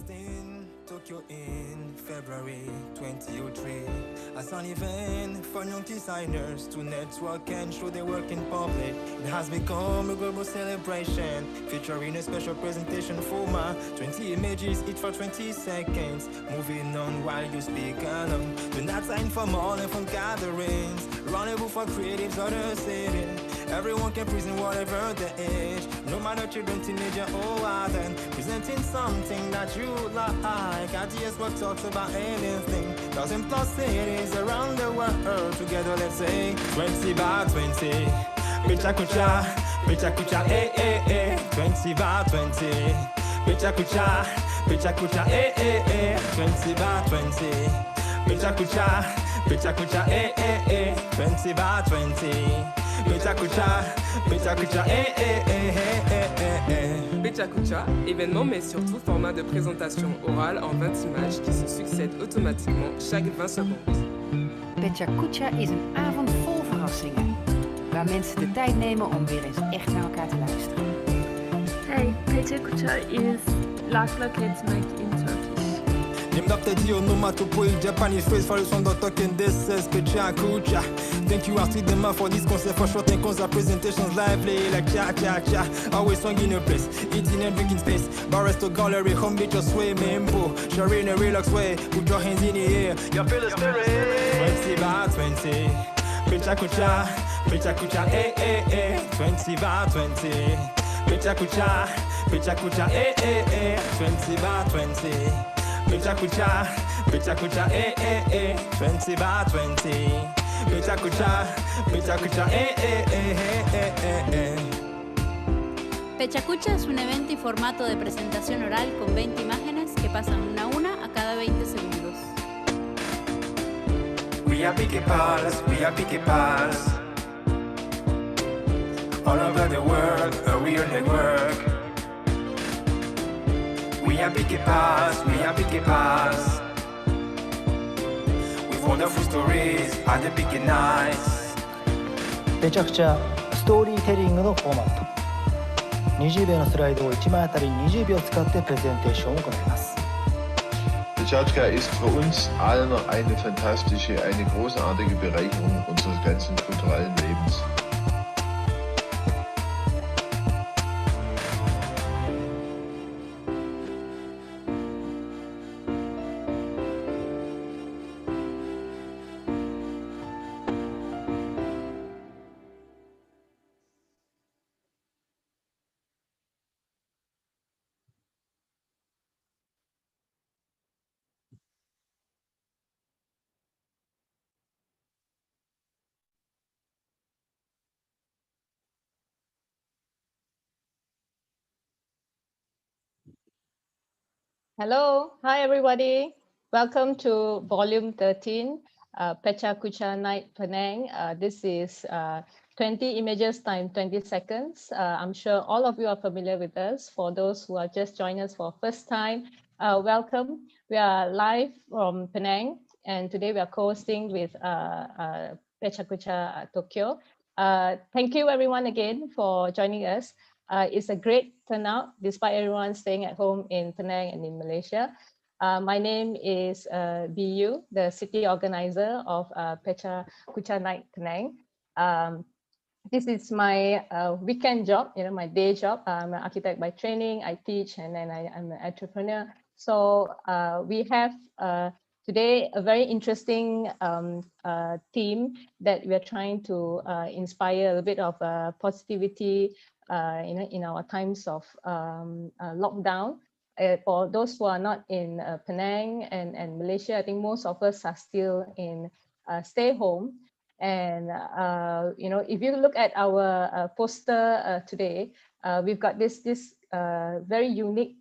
just in Tokyo in February 2003 as an event for young designers to network and show their work in public. It has become a global celebration featuring a special presentation for my 20 images each for 20 seconds. Moving on while you speak along. Do not sign for more and from gatherings. Rendezvous for creatives of the city. Everyone can present whatever their age. No matter children, teenager or adult. Presenting something that you like. Ideas what talks about anything. 1,000+ cities around the world. Together let's say 20 by 20. PechaKucha, PechaKucha, eh eh eh. 20 by 20. PechaKucha, PechaKucha, eh eh eh. 20 by 20. PechaKucha, PechaKucha, eh eh eh. 20 by 20. PechaKucha, PechaKucha, eh eh eh eh eh eh. PechaKucha, événement mais surtout format de présentation orale en 20 images qui se succèdent automatiquement chaque 20 secondes. PechaKucha is een avond vol verrassingen, waar mensen de tijd nemen om weer eens echt naar elkaar te luisteren. Hey, PechaKucha is like kids make in Turkish. Named after the onomatopoeic Japanese phrase for the sound of talking, this is PechaKucha. Thank you Artie Dema for this concert for short and concert presentations lively like cha cha cha. Always sung in a place, eating and drinking space. Bar, resto, gallery, home beach or sway, membo. Sharing a relax way, put your hands in the air. You feel the spirit. 20 by 20. PechaKucha, PechaKucha, eh eh eh. 20 by 20. PechaKucha, PechaKucha, eh eh eh. 20 by 20. PechaKucha, PechaKucha, eh eh eh. 20 by 20. PechaKucha, PechaKucha, eh eh eh eh eh eh. PechaKucha es un evento y formato de presentación oral con 20 imágenes que pasan una a una a cada 20 segundos. We are PechaKucha, we are PechaKucha. All over the world, a real network. We are PechaKucha, we are PechaKucha. With wonderful stories at the big nights. PechaKuchaストーリーテリングのフォーマット。20秒のスライドを1枚あたり20秒使ってプレゼンテーションを行います。PechaKucha ist für uns allen eine fantastische, eine großartige Bereicherung unseres ganzen kulturellen Lebens. Hello, hi everybody. Welcome to volume 13, PechaKucha Night Penang. This is 20 images times 20 seconds. I'm sure all of you are familiar with us. For those who are just joining us for first time, welcome. We are live from Penang, and today we are co-hosting with PechaKucha Tokyo. Thank you everyone again for joining us. It's a great turnout despite everyone staying at home in Penang and in Malaysia. My name is BU, the city organizer of PechaKucha Night Penang. This is my weekend job, my day job. I'm an architect by training. I teach, and then I'm an entrepreneur. So we have today a very interesting theme that we are trying to inspire a bit of positivity in our times of lockdown. For those who are not in Penang and Malaysia, I think most of us are still in stay home. And if you look at our poster today, we've got this very unique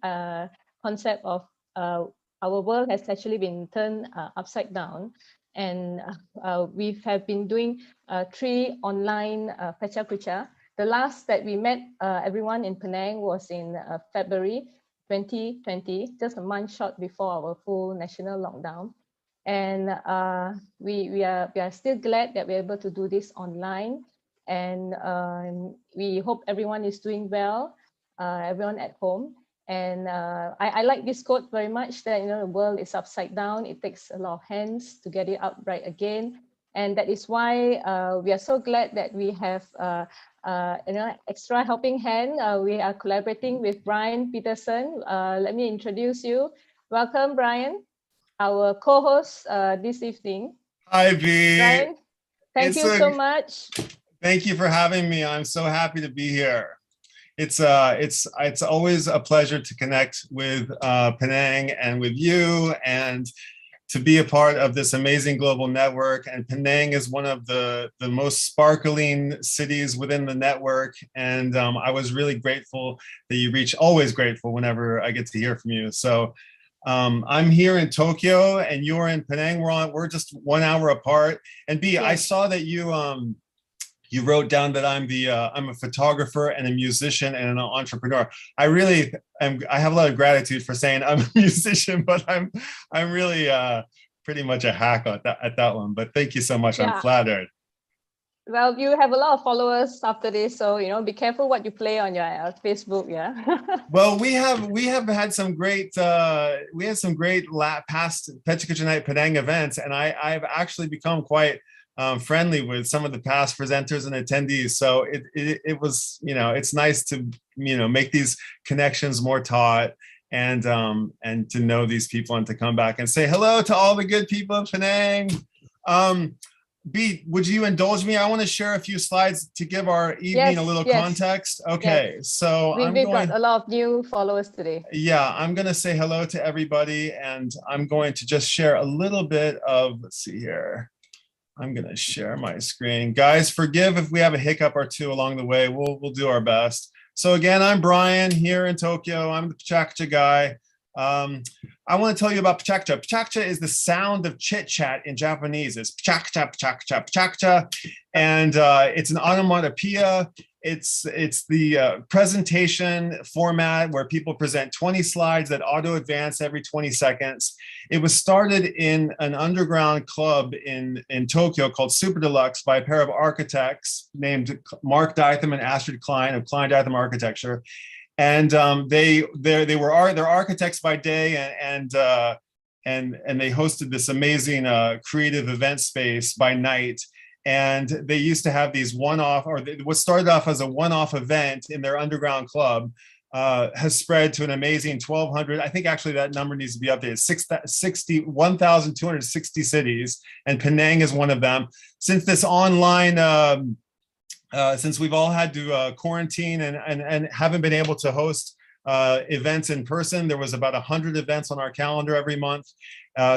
concept of our world has actually been turned upside down. And we have been doing 3 online PechaKucha. The last that we met everyone in Penang was in February 2020, just a month short before our full national lockdown. And we are still glad that we're able to do this online. And we hope everyone is doing well, everyone at home. And I like this quote very much, that, you know, the world is upside down. It takes a lot of hands to get it upright again. And that is why we are so glad that we have you know, extra helping hand. We are collaborating with Brian Peterson. Let me introduce you. Welcome, Brian, our co-host this evening. Hi, B. Brian, thank you so much. Thank you for having me. I'm so happy to be here. It's always a pleasure to connect with Penang and with you, and to be a part of this amazing global network. And Penang is one of the most sparkling cities within the network. And I was really grateful that you always grateful whenever I get to hear from you. So I'm here in Tokyo and you're in Penang. We're just 1 hour apart. And B, yes. I saw that you wrote down that I'm a photographer and a musician and an entrepreneur. I have a lot of gratitude for saying I'm a musician, but I'm really pretty much a hack at that one. But thank you so much. Yeah. I'm flattered. Well, you have a lot of followers after this, so, you know, be careful what you play on your Facebook. Yeah. Well, we have had some great past PechaKucha Night Penang events, and I've actually become quite friendly with some of the past presenters and attendees. So it was, you know, it's nice to, you know, make these connections more taut, and to know these people and to come back and say hello to all the good people of Penang. B, would you indulge me? I want to share a few slides to give our evening a little context. Okay, yes. So we've got a lot of new followers today. Yeah, I'm going to say hello to everybody, and I'm going to just share a little bit of, let's see here. I'm going to share my screen. Guys, forgive if we have a hiccup or two along the way. We'll do our best. So again, I'm Brian here in Tokyo. I'm the PechaKucha guy. I want to tell you about PechaKucha. PechaKucha is the sound of chit-chat in Japanese. It's PechaKucha, PechaKucha, PechaKucha. And it's an onomatopoeia. It's the presentation format where people present 20 slides that auto-advance every 20 seconds. It was started in an underground club in Tokyo called Super Deluxe by a pair of architects named Mark Dytham and Astrid Klein of Klein Dytham Architecture. And they're architects by day, and they hosted this amazing creative event space by night. And they used to have these one-off, or what started off as a one-off event in their underground club has spread to an amazing 1,200. I think actually that number needs to be updated. 1,260 cities, and Penang is one of them. Since this online. Since we've all had to quarantine and haven't been able to host events in person, there was about 100 events on our calendar every month,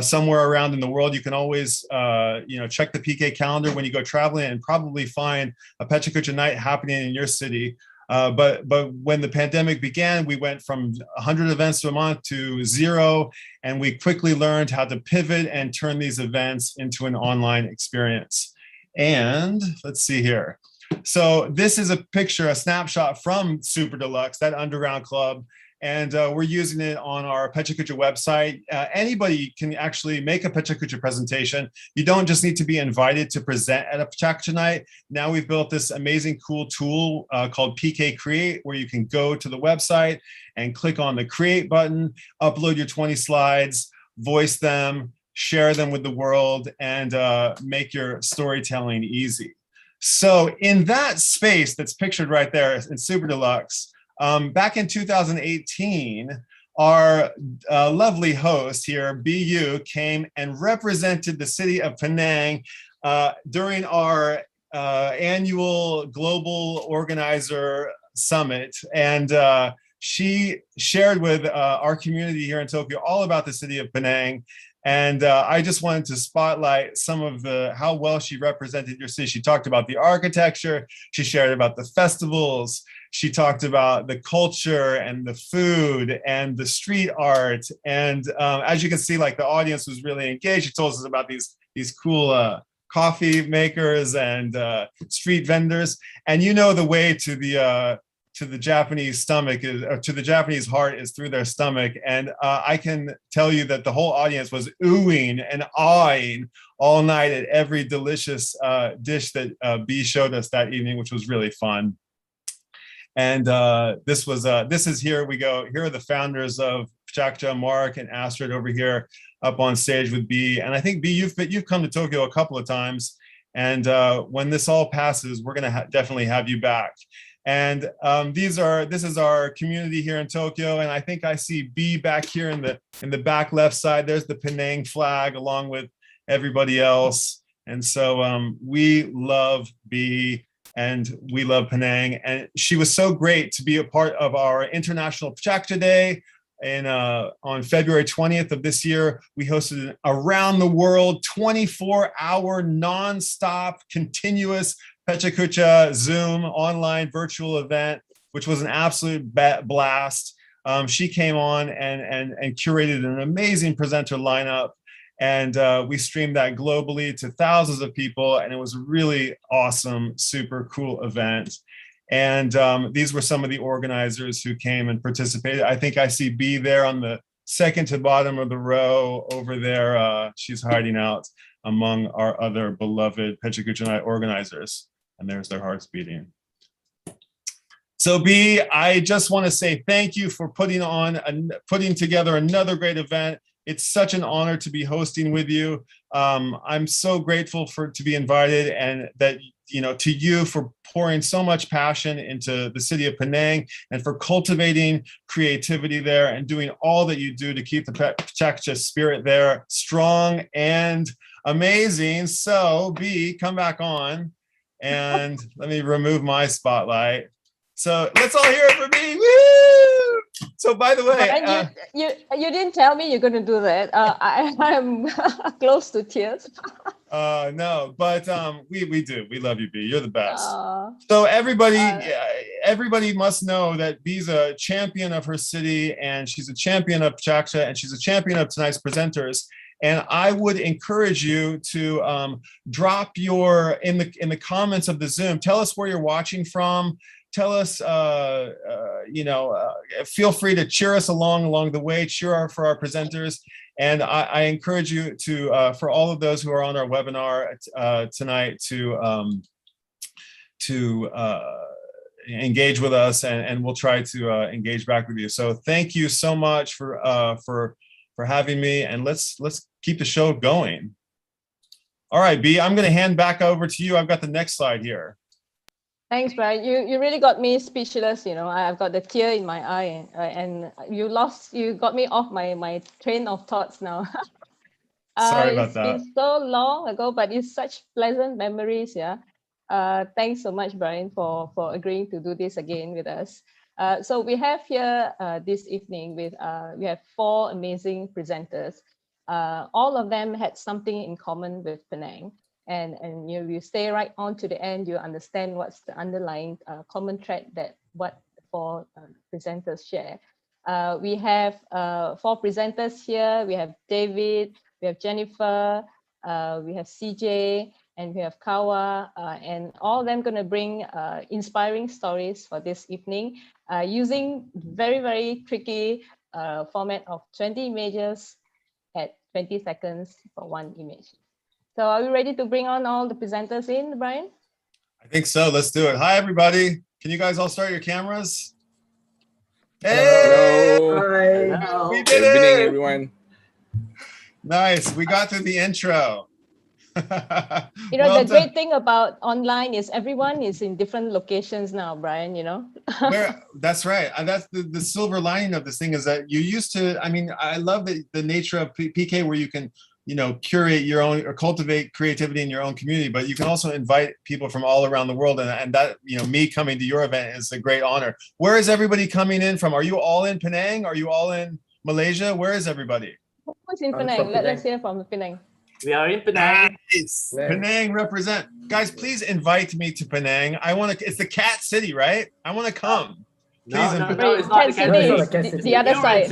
somewhere around in the world. You can always, you know, check the PK calendar when you go traveling and probably find a PechaKucha night happening in your city. But when the pandemic began, we went from 100 events a month to 0, and we quickly learned how to pivot and turn these events into an online experience. And let's see here. So this is a picture, a snapshot from Super Deluxe, that underground club, and we're using it on our PechaKucha website. Anybody can actually make a PechaKucha presentation. You don't just need to be invited to present at a PechaKucha night. Now we've built this amazing, cool tool called PK Create, where you can go to the website and click on the Create button, upload your 20 slides, voice them, share them with the world, and make your storytelling easy. So in that space that's pictured right there in Super Deluxe, back in 2018, our lovely host here, BU, came and represented the city of Penang during our annual Global Organizer Summit. And she shared with our community here in Tokyo all about the city of Penang. And I just wanted to spotlight some of how well she represented your city. She talked about the architecture. She shared about the festivals. She talked about the culture and the food and the street art. And as you can see, like, the audience was really engaged. She told us about these cool coffee makers and street vendors. And you know, the way to the Japanese stomach is, or to the Japanese heart, is through their stomach. And I can tell you that the whole audience was oohing and awing all night at every delicious dish that B showed us that evening, which was really fun. And this is here we go. Here are the founders of PechaKucha, Mark and Astrid over here up on stage with B. And I think B, you've come to Tokyo a couple of times. And when this all passes, we're gonna definitely have you back. And this is our community here in Tokyo. And I think I see B back here in the back left side. There's the Penang flag along with everybody else. And so we love B and we love Penang. And she was so great to be a part of our International PechaKucha Day. And on February 20th of this year, we hosted an around the world 24-hour nonstop continuous PechaKucha Zoom online virtual event, which was an absolute blast. She came on and curated an amazing presenter lineup. And we streamed that globally to thousands of people. And it was a really awesome, super cool event. And these were some of the organizers who came and participated. I think I see B there on the second to bottom of the row over there. She's hiding out among our other beloved PechaKucha Night organizers. And there's their hearts beating. So B, I just want to say thank you for putting together another great event. It's such an honor to be hosting with you. I'm so grateful to be invited, and that, to you for pouring so much passion into the city of Penang and for cultivating creativity there and doing all that you do to keep the PechaKucha spirit there strong and amazing. So B, come back on and let me remove my spotlight. So let's all hear it for me. Woo! So by the way, you didn't tell me you're going to do that. I'm close to tears. No, but we do. We love you, B. You're the best. So everybody must know that B's a champion of her city, and she's a champion of PechaKucha, and she's a champion of tonight's presenters. And I would encourage you to drop in the comments of the Zoom. Tell us where you're watching from. Tell us, feel free to cheer us along the way, cheer for our presenters. And I encourage you to, for all of those who are on our webinar tonight, to engage with us, and we'll try to engage back with you. So thank you so much for having me, and let's keep the show going. All right, B, I'm going to hand back over to you. I've got the next slide here. Thanks, Brian. You really got me speechless. I've got the tear in my eye, and you got me off my train of thoughts now. Sorry about that. It's been so long ago, but it's such pleasant memories. Yeah. Thanks so much, Brian, for agreeing to do this again with us. So we have here this evening we have 4 amazing presenters. All of them had something in common with Penang. And you stay right on to the end, you understand what's the underlying common thread that what 4 presenters share. We have 4 presenters here. We have David, we have Jennifer, we have CJ, and we have Kawa, and all of them going to bring inspiring stories for this evening using very, very tricky format of 20 images at 20 seconds for 1 image. So are we ready to bring on all the presenters in, Brian? I think so. Let's do it. Hi, everybody. Can you guys all start your cameras? Hey! Hello. Hi. We did Good it! evening, everyone. Nice. We got through the intro. The great thing about online is everyone is in different locations now, Brian, That's right. And that's the silver lining of this thing, is that you used to, I love the nature of PK, where you can curate your own or cultivate creativity in your own community, but you can also invite people from all around the world. And that, me coming to your event is a great honor. Where is everybody coming in from? Are you all in Penang? Are you all in Malaysia? Where is everybody? Who's in Penang? Let's hear from Penang. We are in Penang. Nice. Penang represent. Guys, please invite me to Penang. It's the cat city, right? I want to come. Please No, it's not the cat city. The other side.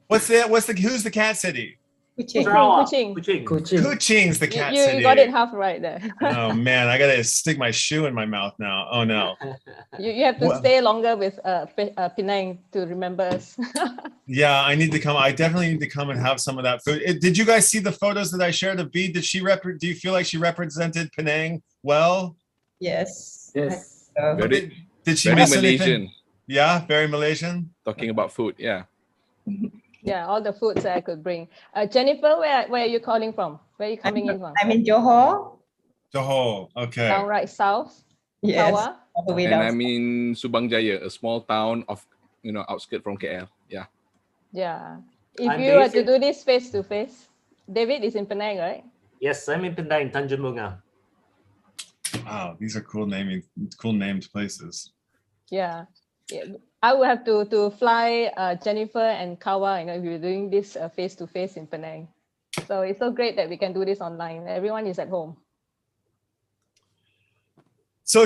Who's the cat city? Kuching's the cat city. You got it half right there. Oh man, I gotta stick my shoe in my mouth now. Oh no. You have to stay longer with Penang to remember us. Yeah, I need to come. I definitely need to come and have some of that food. Did you guys see the photos that I shared of B? Do you feel like she represented Penang well? Yes. Yes. Got it. Did she Very miss Malaysian. anything? Yeah, very Malaysian. Talking about food, yeah. Yeah, all the foods that I could bring. Jennifer, where are you calling from? Where are you coming in from? I'm in Johor. Johor, okay. Down right south? Yes, Kawa? all the way And down. I'm in Subang Jaya, a small town of, outskirts from KL. Yeah. Yeah. If I'm you were based to in- do this face to face, David is in Penang, right? Yes, I'm in Penang, Tanjung Bunga. Wow, these are cool named places. Yeah. I would have to fly Jennifer and Kawa, if you're doing this face to face in Penang. So it's so great that we can do this online. Everyone is at home. So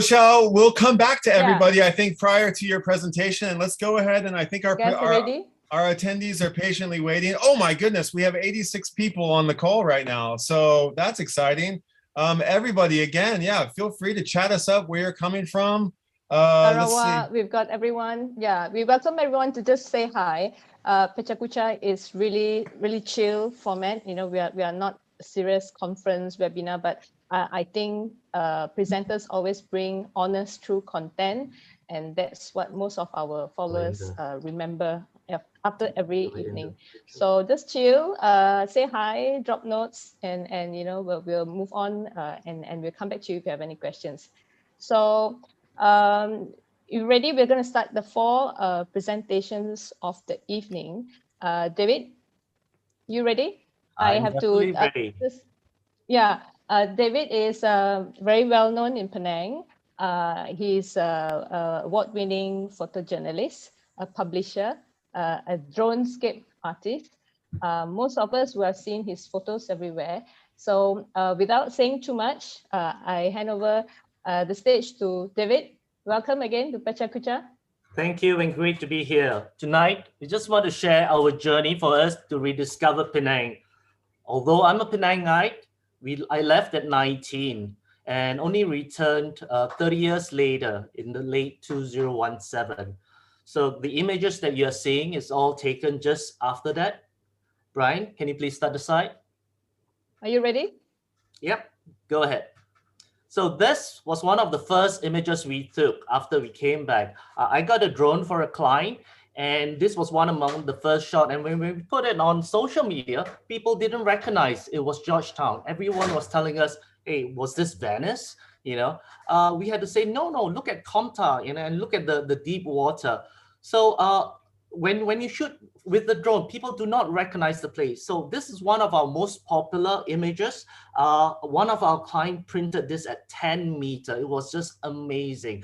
we'll come back to everybody, I think, prior to your presentation, and let's go ahead. And I think our attendees are patiently waiting. Oh my goodness, we have 86 people on the call right now. So that's exciting. Everybody, again, feel free to chat us up where you're coming from. Sarawak, we've got everyone. Yeah, we welcome everyone to just say hi. PechaKucha is really, really chill format. We are not a serious conference webinar, but I think presenters always bring honest, true content, and that's what most of our followers remember after every evening. So just chill, say hi, drop notes, and we'll move on, and we'll come back to you if you have any questions. So you ready? We're going to start the 4 presentations of the evening. David, you ready? I'm definitely ready. David is very well known in Penang. He's an award-winning photojournalist, a publisher, a dronescape artist. Most of us will have seen his photos everywhere. So without saying too much, I hand over the stage to David. Welcome again to PechaKucha. Thank you, and great to be here. Tonight, we just want to share our journey for us to rediscover Penang. Although I'm a Penangite, I left at 19 and only returned 30 years later in the late 2017. So the images that you're seeing is all taken just after that. Brian, can you please start the slide? Are you ready? Yep, go ahead. So this was one of the first images we took after we came back. I got a drone for a client, and this was one among the first shot. And when we put it on social media, people didn't recognize it was Georgetown. Everyone was telling us, hey, was this Venice? We had to say, no, look at Comta, and look at the deep water. So when you shoot with the drone, people do not recognize the place. So this is one of our most popular images. One of our clients printed this at 10 meters. It was just amazing.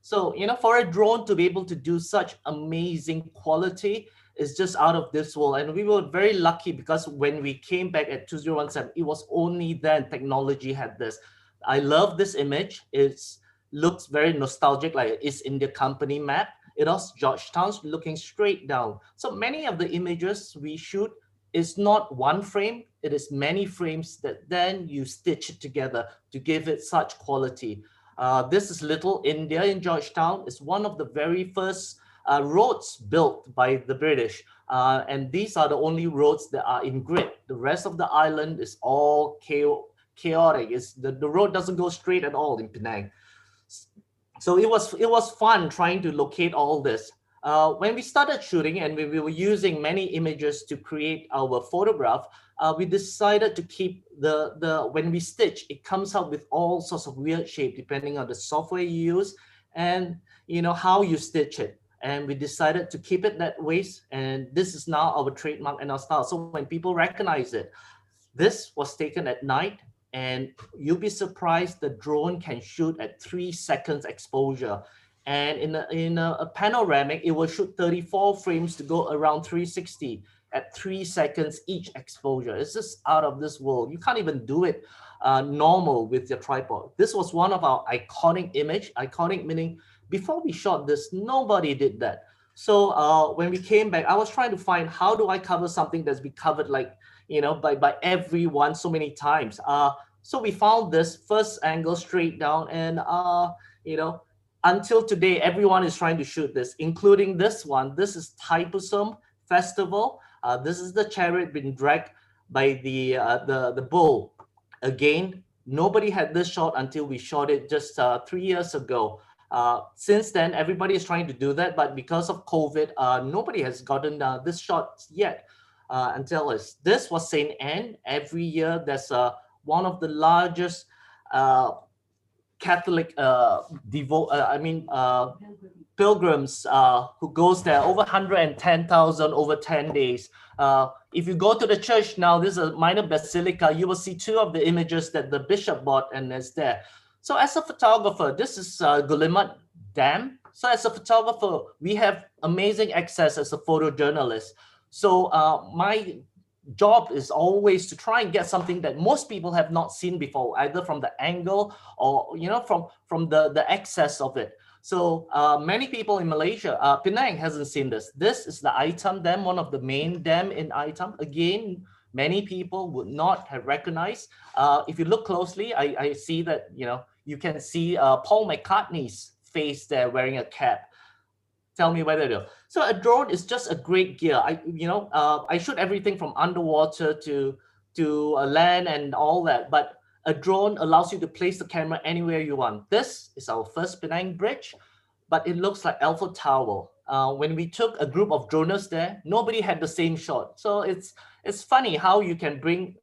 So for a drone to be able to do such amazing quality is just out of this world. And we were very lucky because when we came back at 2017, it was only then technology had this. I love this image. It looks very nostalgic, like East India Company map. It was Georgetown looking straight down. So many of the images we shoot is not one frame, it is many frames that then you stitch it together to give it such quality. This is Little India in Georgetown. It's one of the very first roads built by the British. And these are the only roads that are in grid. The rest of the island is all chaotic. The road doesn't go straight at all in Penang. So it was fun trying to locate all this. When we started shooting and we were using many images to create our photograph, we decided to keep when we stitch, it comes out with all sorts of weird shape depending on the software you use and how you stitch it. And we decided to keep it that way. And this is now our trademark and our style. So when people recognize it, this was taken at night. And you'll be surprised the drone can shoot at 3 seconds exposure. And in a panoramic, it will shoot 34 frames to go around 360 at 3 seconds each exposure. It's just out of this world. You can't even do it normal with your tripod. This was one of our iconic image. Iconic meaning before we shot this, nobody did that. So when we came back, I was trying to find how do I cover something that's been covered like by everyone so many times. So we found this first angle straight down, and until today, everyone is trying to shoot this, including this one. This is Peterson Festival. This is the chariot being dragged by the bull. Again, nobody had this shot until we shot it just 3 years ago. Since then, everybody is trying to do that, but because of COVID, nobody has gotten this shot yet until this was St. Anne. Every year, there's one of the largest Catholic pilgrims who goes there, over 110,000 over 10 days. If you go to the church now, this is a minor basilica, you will see two of the images that the bishop bought and is there. So as a photographer, this is Guillemot Dam. So as a photographer, we have amazing access as a photojournalist. So my job is always to try and get something that most people have not seen before, either from the angle or from the access of it. So many people in Malaysia, Penang hasn't seen this. This is the Itam Dam, one of the main dam in Itam. Again, many people would not have recognized. If you look closely, I see that you can see Paul McCartney's face there wearing a cap. Tell me whether to. So a drone is just a great gear. I shoot everything from underwater to land and all that, but a drone allows you to place the camera anywhere you want. This is our first Penang bridge, but it looks like Eiffel Tower. When we took a group of droners there, nobody had the same shot. So it's funny how you can bring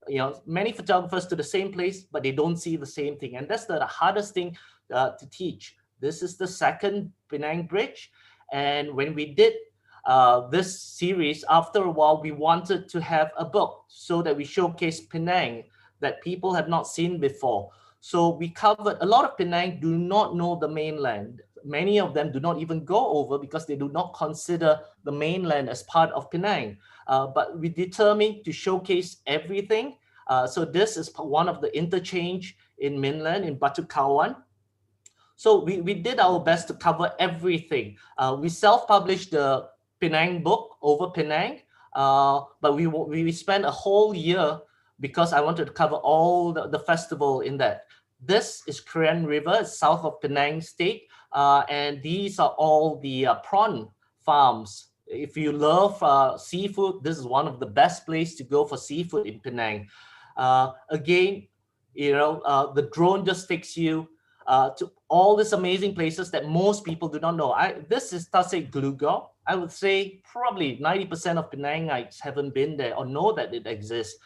many photographers to the same place, but they don't see the same thing. And that's the hardest thing to teach. This is the second Penang bridge. And when we did this series, after a while, we wanted to have a book so that we showcase Penang that people have not seen before. So we covered a lot of Penang do not know the mainland. Many of them do not even go over because they do not consider the mainland as part of Penang. But we determined to showcase everything. So this is one of the interchange in mainland in Batu Kawan. So we did our best to cover everything. We self-published the Penang book over Penang, but we spent a whole year because I wanted to cover all the festival in that. This is Keren River, south of Penang State, and these are all the prawn farms. If you love seafood, this is one of the best places to go for seafood in Penang. Again, the drone just takes you to all these amazing places that most people do not know. This is Tasik Glugor. I would say probably 90% of Penangites haven't been there or know that it exists.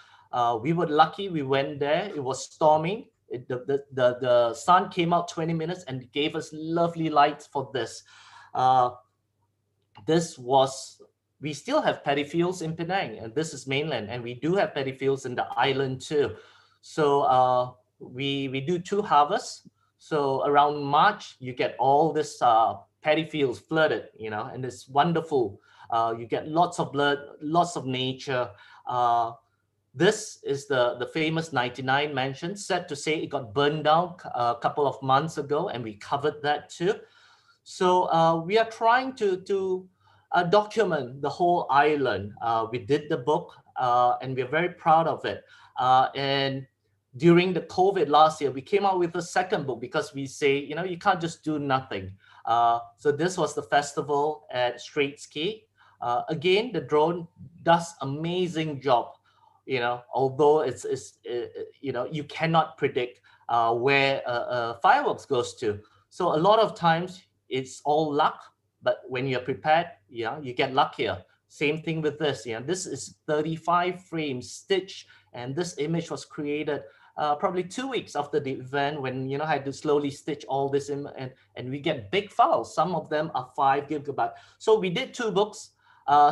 We were lucky, we went there, it was storming. The sun came out 20 minutes and gave us lovely lights for this. We still have paddy fields in Penang, and this is mainland, and we do have paddy fields in the island too. So we do 2 harvests. So around March, you get all this paddy fields flooded, and it's wonderful. You get lots of blood, lots of nature. This is the famous 99 mansion, sad to say it got burned down a couple of months ago, and we covered that too. So we are trying to document the whole island. We did the book, and we're very proud of it. And during the COVID last year, we came out with a second book because we say, you can't just do nothing. So this was the festival at Straits Cay. Again, the drone does amazing job. Although it's you cannot predict where fireworks goes to. So a lot of times it's all luck, but when you're prepared, you get luckier. Same thing with this. This is 35 frames stitched, and this image was created probably 2 weeks after the event when I had to slowly stitch all this in, and we get big files. Some of them are 5 gigabytes. So we did 2 books.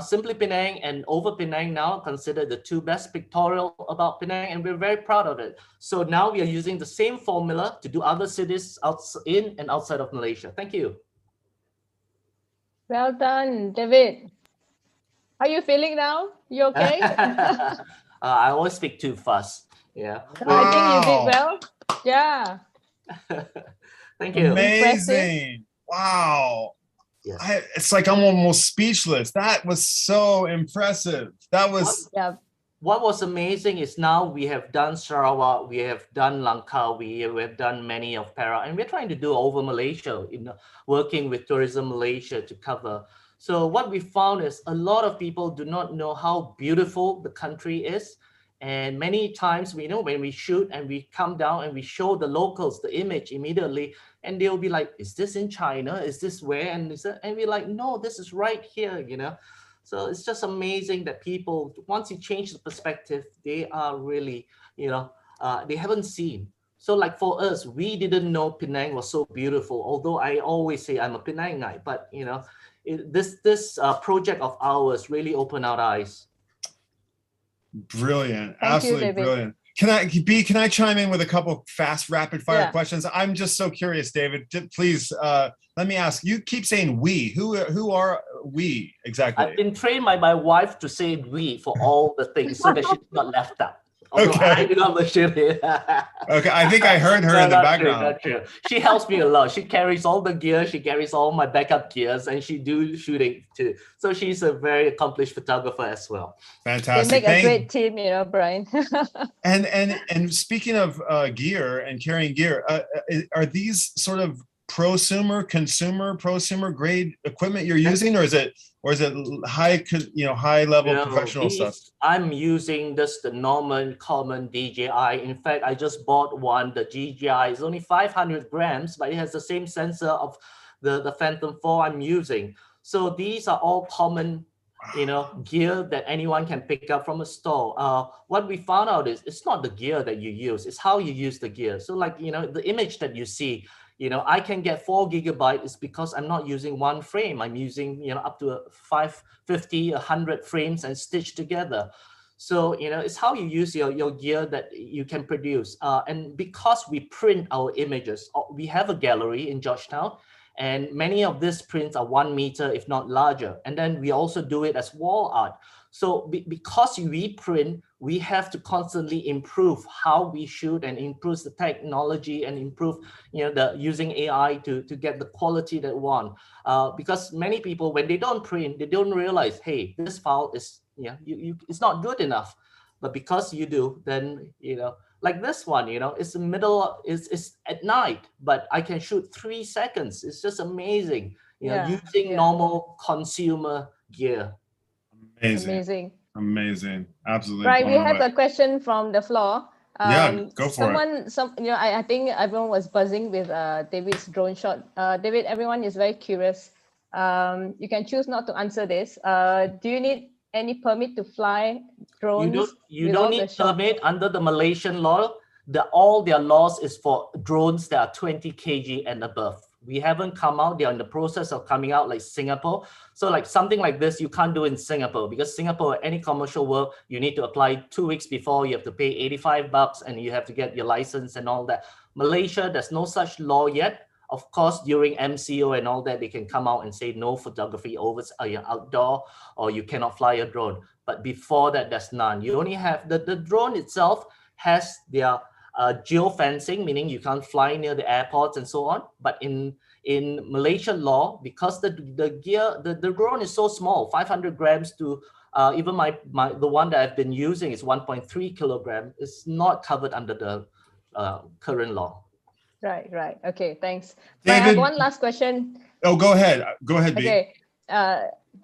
Simply Penang and Over Penang now considered the 2 best pictorial about Penang, and we're very proud of it. So now we are using the same formula to do other cities in and outside of Malaysia. Thank you. Well done, David. How are you feeling now? You okay? I always speak too fast. Yeah. No, I think you did well. Yeah. Thank you. Amazing. Wow. Yes. It's like I'm almost speechless. That was so impressive. That was. What was amazing is now we have done Sarawak, we have done Langkawi, we have done many of Perak, and we're trying to do over Malaysia, working with Tourism Malaysia to cover. So what we found is a lot of people do not know how beautiful the country is. And many times when we shoot and we come down and we show the locals the image immediately, and they'll be like, is this in China? Is this where? And we're like, no, this is right here, you know. So it's just amazing that people, once you change the perspective, they are really, you know, they haven't seen. So like for us, we didn't know Penang was so beautiful, although I always say I'm a Penangite, but you know, this project of ours really opened our eyes. Brilliant. Thank Absolutely you, David. brilliant. Can I chime in with a couple fast rapid fire questions? I'm just so curious, David. Please let me ask. You keep saying we. Who are we exactly? I've been trained by my wife to say we for all the things so that she's not left out. Although I do not mention it. Okay, I think I heard her in the background. Not true. She helps me a lot. She carries all the gear. She carries all my backup gears, and she do shooting too. So she's a very accomplished photographer as well. Fantastic. They make a great team, you know, Brian. and speaking of gear and carrying gear, are these sort of prosumer grade equipment you're using, or is it high level professional stuff? I'm using just the normal common DJI. In fact, I just bought one. The DJI is only 500 grams, but it has the same sensor of the Phantom 4 I'm using. So these are all common, you know, gear that anyone can pick up from a store. What we found out is it's not the gear that you use, it's how you use the gear. So like, you know, the image that you see, you know, I can get 4 GB is because I'm not using one frame. I'm using, you know, up to 50, 100 frames and stitched together. So, you know, it's how you use your gear that you can produce. And because we print our images, we have a gallery in Georgetown, and many of these prints are 1 meter, if not larger. And then we also do it as wall art. So because we print, we have to constantly improve how we shoot and improve the technology and improve, you know, the using AI to get the quality that we want. Because many people, when they don't print, they don't realize, hey, this file is, it's not good enough. But because you do, then, you know, like this one, you know, it's the middle, it's at night, but I can shoot 3 seconds. It's just amazing, you know, using normal consumer gear. Amazing. Absolutely. Right, we have a question from the floor. Go for it. I think everyone was buzzing with David's drone shot. David, everyone is very curious. You can choose not to answer this. Do you need any permit to fly drones? You don't need permit under the Malaysian law. All their laws is for drones that are 20 kg and above. We haven't come out. They're in the process of coming out like Singapore. So like something like this, you can't do in Singapore, because Singapore, any commercial work, you need to apply 2 weeks before. You have to pay $85 and you have to get your license and all that. Malaysia, there's no such law yet. Of course, during MCO and all that, they can come out and say no photography over outdoor, or you cannot fly a drone. But before that, there's none. You only have the drone itself has their geofencing, meaning you can't fly near the airports and so on. But in Malaysian law, because the drone is so small, 500 grams to even the one that I've been using is 1.3 kilogram. It's not covered under the current law. Right. Okay, thanks. David, I have one last question. Oh, go ahead. Go ahead, B. Okay,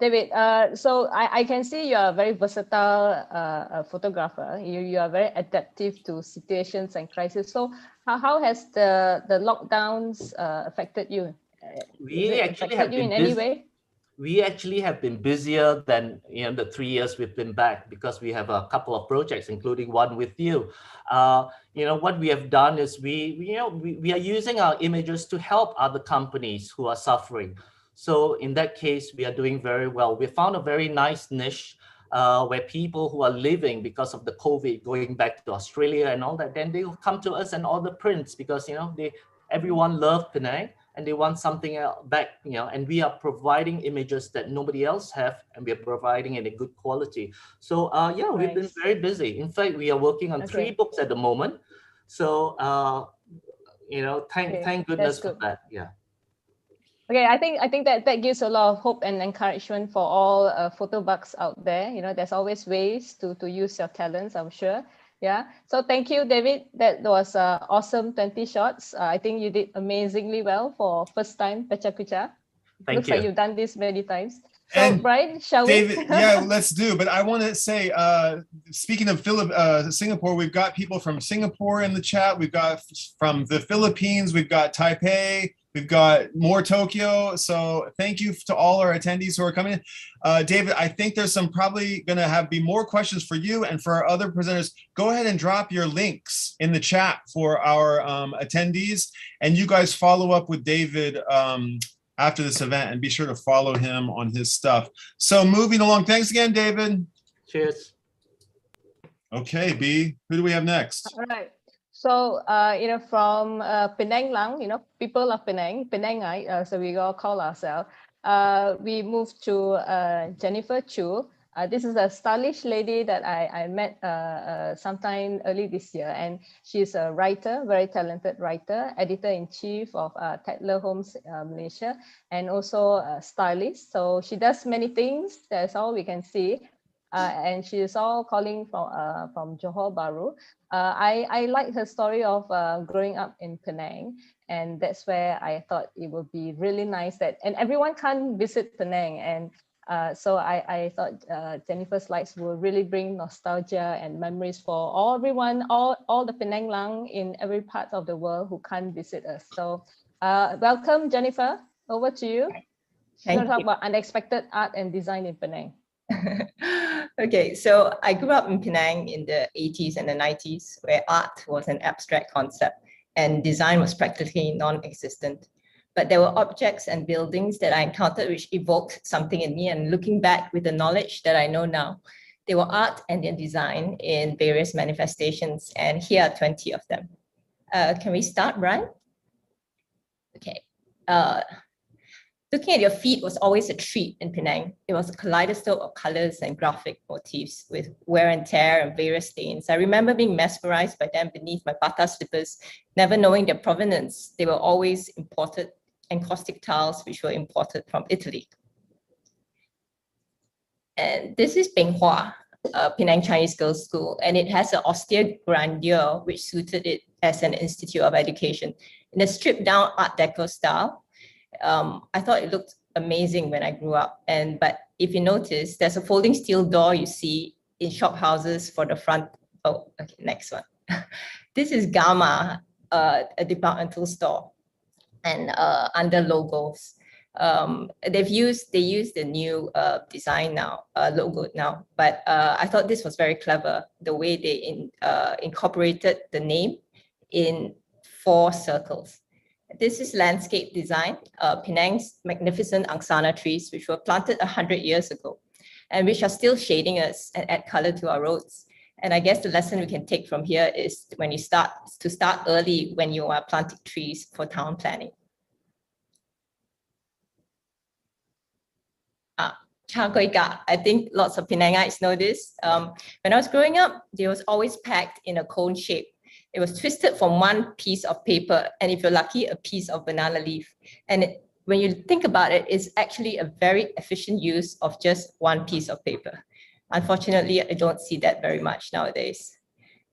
David. So I can see you are a very versatile photographer. You are very adaptive to situations and crises. So how has the lockdowns affected you? We actually have been in any way? We actually have been busier than the 3 years we've been back, because we have a couple of projects, including one with you. What we have done is we are using our images to help other companies who are suffering. So in that case, we are doing very well. We found a very nice niche where people who are living because of the COVID, going back to Australia and all that, then they will come to us and order prints, because everyone loves Penang. And they want something else back, and we are providing images that nobody else have, and we are providing it in good quality. So we've been very busy. In fact, we are working on 3 books at the moment. So thank goodness for that. Yeah. Okay, I think that gives a lot of hope and encouragement for all photo bugs out there. There's always ways to use your talents, I'm sure. Yeah. So thank you, David. That was awesome 20 shots. I think you did amazingly well for first time PechaKucha. Thank Looks you. like you've done this many times. So, And Brian, shall David, we? yeah, let's do. But I want to say, speaking of Singapore, we've got people from Singapore in the chat. We've got from the Philippines. We've got Taipei. We've got more Tokyo. So thank you to all our attendees who are coming in. David, I think there's some probably going to be more questions for you and for our other presenters. Go ahead and drop your links in the chat for our attendees. And you guys follow up with David after this event, and be sure to follow him on his stuff. So moving along, thanks again, David. Cheers. Okay, B, who do we have next? All right. So, from Penang Lang, people of Penangite, so we all call ourselves. We moved to Jennifer Chu. This is a stylish lady that I met sometime early this year, and she's a writer, very talented writer, editor-in-chief of Untitled Homes Malaysia, and also a stylist. So she does many things. That's all we can see. And she is all calling from Johor Bahru. I like her story of growing up in Penang, and that's where I thought it would be really nice and everyone can't visit Penang, and so I thought Jennifer's slides will really bring nostalgia and memories for everyone, all the Penang Lang in every part of the world who can't visit us. So welcome, Jennifer. Over to you. We're going to talk about unexpected art and design in Penang. Okay, so I grew up in Penang in the 80s and the 90s, where art was an abstract concept and design was practically non-existent. But there were objects and buildings that I encountered which evoked something in me, and looking back with the knowledge that I know now, they were art and their design in various manifestations, and here are 20 of them. Can we start, Brian? Okay. Looking at your feet was always a treat in Penang. It was a kaleidoscope of colors and graphic motifs with wear and tear and various stains. I remember being mesmerized by them beneath my bata slippers, never knowing their provenance. They were always imported, encaustic tiles which were imported from Italy. And this is Peng Hua, Penang Chinese Girls' School, and it has an austere grandeur which suited it as an institute of education. In a stripped down Art Deco style, I thought it looked amazing when I grew up. But if you notice, there's a folding steel door you see in shop houses for the front. Oh, okay, next one. This is Gamma, a departmental store, and under logos. They use the new design now, logo now. But I thought this was very clever, the way they incorporated the name in 4 circles. This is landscape design, Penang's magnificent angsana trees, which were planted 100 years ago, and which are still shading us and add color to our roads. And I guess the lesson we can take from here is when you start early when you are planting trees for town planning. Char Kway Ka. I think lots of Penangites know this. When I was growing up, it was always packed in a cone shape. It was twisted from one piece of paper, and if you're lucky, a piece of banana leaf. And when you think about it, it's actually a very efficient use of just one piece of paper. Unfortunately, I don't see that very much nowadays.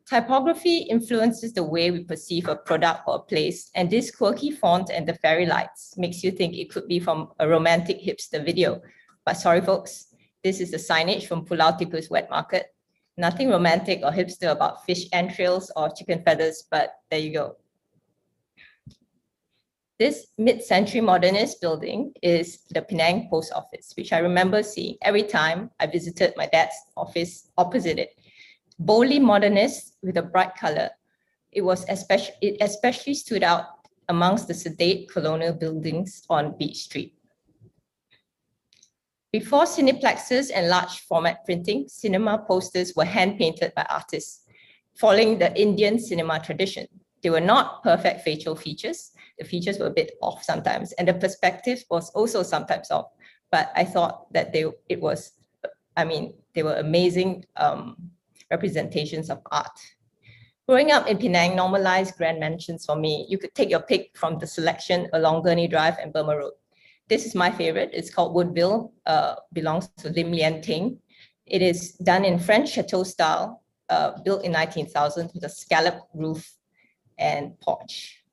Typography influences the way we perceive a product or a place, and this quirky font and the fairy lights makes you think it could be from a romantic hipster video. But sorry, folks, this is the signage from Pulau Tipu's wet market. Nothing romantic or hipster about fish entrails or chicken feathers, but there you go. This mid-century modernist building is the Penang Post Office, which I remember seeing every time I visited my dad's office opposite it. Boldly modernist with a bright color, it especially stood out amongst the sedate colonial buildings on Beach Street. Before cineplexes and large format printing, cinema posters were hand-painted by artists, following the Indian cinema tradition. They were not perfect facial features. The features were a bit off sometimes, and the perspective was also sometimes off. But I thought that they were amazing representations of art. Growing up in Penang normalized grand mansions for me. You could take your pick from the selection along Gurney Drive and Burma Road. This is my favorite. It's called Woodville, belongs to Lim Lien Ting. It is done in French chateau style, built in 19,000 with a scalloped roof and porch.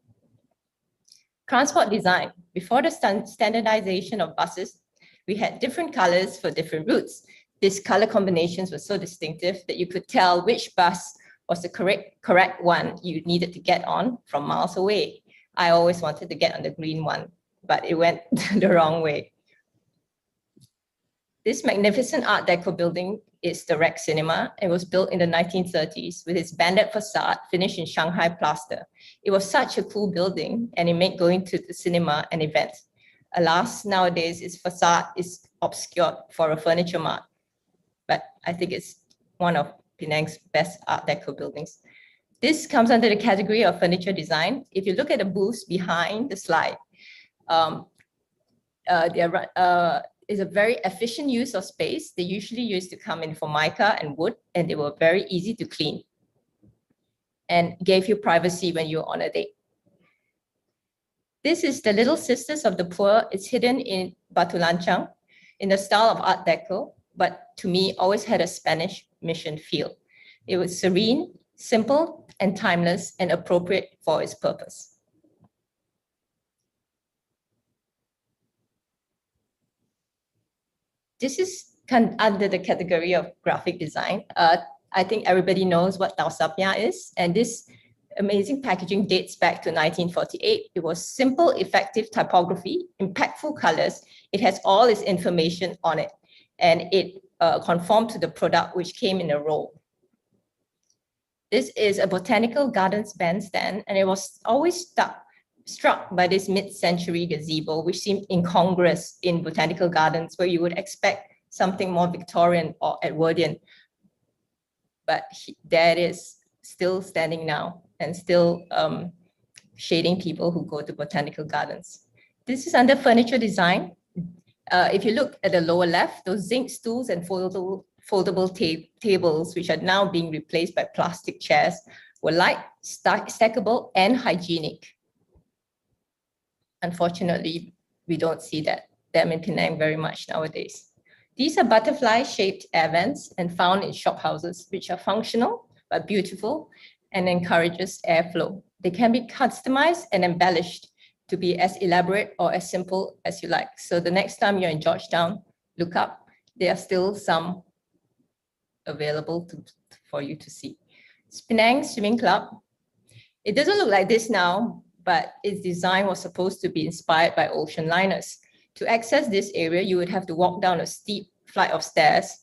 Transport design. Before the standardization of buses, We had different colors for different routes. These color combinations were so distinctive that you could tell which bus was the correct one you needed to get on from miles away. I always wanted to get on the green one, but it went the wrong way. This magnificent Art Deco building is the Rex Cinema. It was built in the 1930s with its banded facade finished in Shanghai plaster. It was such a cool building and it made going to the cinema an event. Alas, nowadays its facade is obscured for a furniture mart, but I think it's one of Penang's best Art Deco buildings. This comes under the category of furniture design. If you look at the booths behind the slide, is a very efficient use of space. They usually used to come in Formica and wood, and they were very easy to clean and gave you privacy when you're on a date. This is the Little Sisters of the Poor. It's hidden in Batu Lancang in the style of Art Deco, but to me, always had a Spanish mission feel. It was serene, simple, and timeless, and appropriate for its purpose. This is under the category of graphic design. I think everybody knows what Tau Sapia is, and this amazing packaging dates back to 1948. It was simple, effective typography, impactful colors. It has all its information on it, and it conformed to the product which came in a roll. This is a botanical gardens bandstand, and it was always struck by this mid-century gazebo, which seemed incongruous in botanical gardens where you would expect something more Victorian or Edwardian. But there it is, still standing now and still shading people who go to botanical gardens. This is under furniture design. If you look at the lower left, those zinc stools and foldable tables, which are now being replaced by plastic chairs, were light, stackable, and hygienic. Unfortunately, we don't see them in Penang very much nowadays. These are butterfly-shaped air vents and found in shop houses, which are functional but beautiful and encourages airflow. They can be customized and embellished to be as elaborate or as simple as you like. So the next time you're in Georgetown, look up. There are still some available for you to see. Spinang Swimming Club. It doesn't look like this now, but its design was supposed to be inspired by ocean liners. To access this area, you would have to walk down a steep flight of stairs,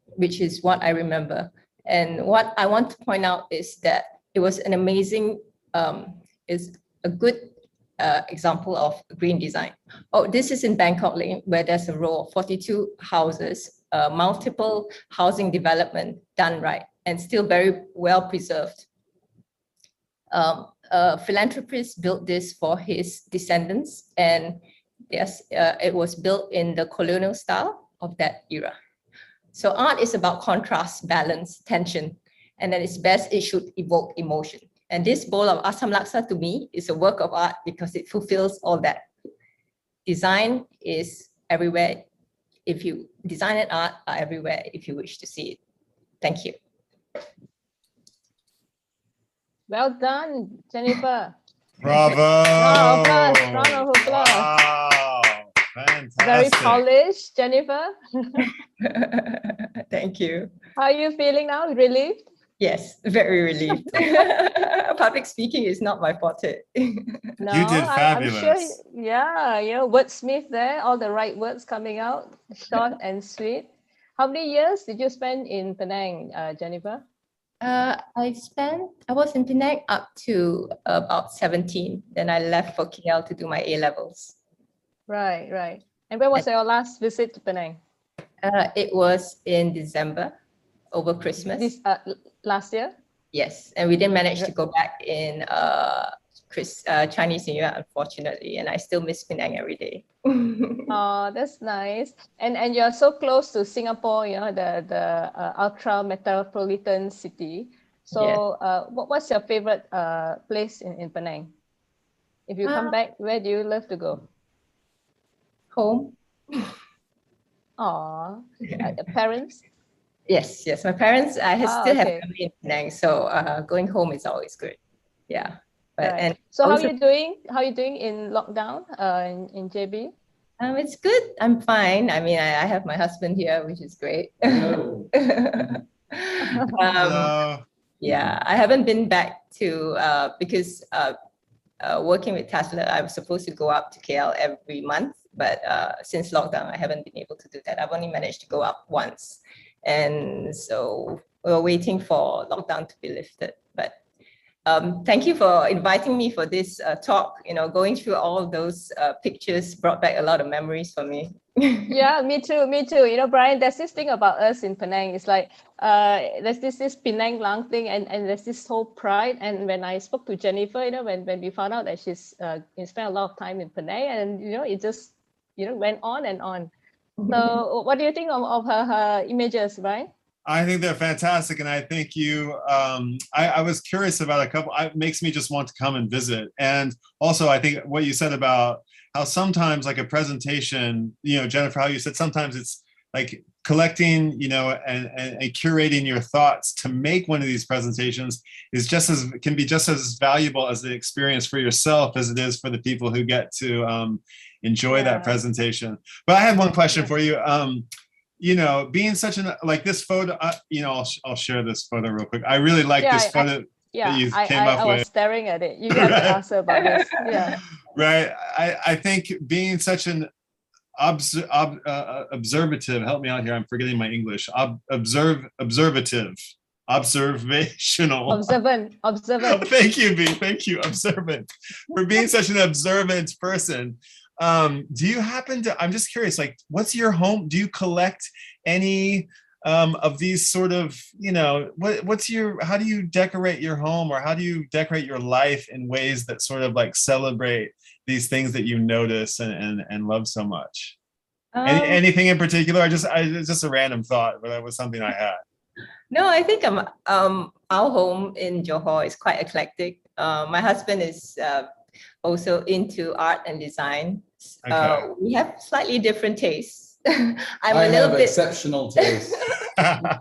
which is what I remember. And what I want to point out is that it was an amazing, is a good example of green design. Oh, this is in Bangkok Lane, where there's a row of 42 houses, multiple housing development done right, and still very well preserved. A philanthropist built this for his descendants, and yes, it was built in the colonial style of that era. So art is about contrast, balance, tension, and at its best, it should evoke emotion. And this bowl of Asam Laksa to me is a work of art because it fulfills all that. Design is everywhere. If you design and art are everywhere if you wish to see it. Thank you. Well done, Jennifer. Bravo! Round of applause. Wow, fantastic. Very polished, Jennifer. Thank you. How are you feeling now? Relieved? Yes, very relieved. Public speaking is not my forte. No, you did fabulous. I'm sure, yeah, wordsmith there, all the right words coming out, short and sweet. How many years did you spend in Penang, Jennifer? I was in Penang up to about 17. Then I left for KL to do my A-levels. Right, right. And when was your last visit to Penang? It was in December, over Christmas. Last year? Yes, and we didn't manage to go back in Chinese New Year, unfortunately, and I still miss Penang every day. Oh, that's nice. And you're so close to Singapore, the ultra metropolitan city. So what's your favorite place in Penang? If you come back, where do you love to go? Home. Oh, parents? Yes, my parents, I still have family in Penang, so going home is always good. Yeah. But right. and so also, how are you doing in lockdown in JB? It's good. I'm fine. I mean, I have my husband here, which is great. Yeah, I haven't been back to because working with Tesla, I was supposed to go up to KL every month, but since lockdown, I haven't been able to do that. I've only managed to go up once, and so we're waiting for lockdown to be lifted. But thank you for inviting me for this talk. You know, going through all of those pictures brought back a lot of memories for me. Yeah, me too. You know, Brian, there's this thing about us in Penang. It's like there's this Penang Lang thing, and there's this whole pride. And when I spoke to Jennifer, you know, when we found out that she's spent a lot of time in Penang, and you know, it just went on and on. So, what do you think of her images, Brian? I think they're fantastic, and I think you. I was curious about a couple. It makes me just want to come and visit, and also I think what you said about how sometimes like a presentation, you know, Jennifer, how you said sometimes it's like collecting, you know, and curating your thoughts to make one of these presentations is can be just as valuable as the experience for yourself as it is for the people who get to enjoy that presentation. But I had one question for you. You know, being such like this photo, you know, I'll share this photo real quick. I really like this photo that you came up with. I was staring at it. You have to ask her about this. Yeah. Right. I think being such an observative, help me out here, I'm forgetting my English. Observational. Observant. Thank you, B. Thank you. Observant. For being such an observant person. Do you happen to, I'm just curious, like, what's your home? Do you collect any of these sort of, you know, how do you decorate your home, or how do you decorate your life in ways that sort of like celebrate these things that you notice and love so much? Anything in particular? It's just a random thought, but that was something I had. No, I think our home in Johor is quite eclectic. My husband is also into art and design. Okay. We have slightly different tastes. I have exceptional taste. I'm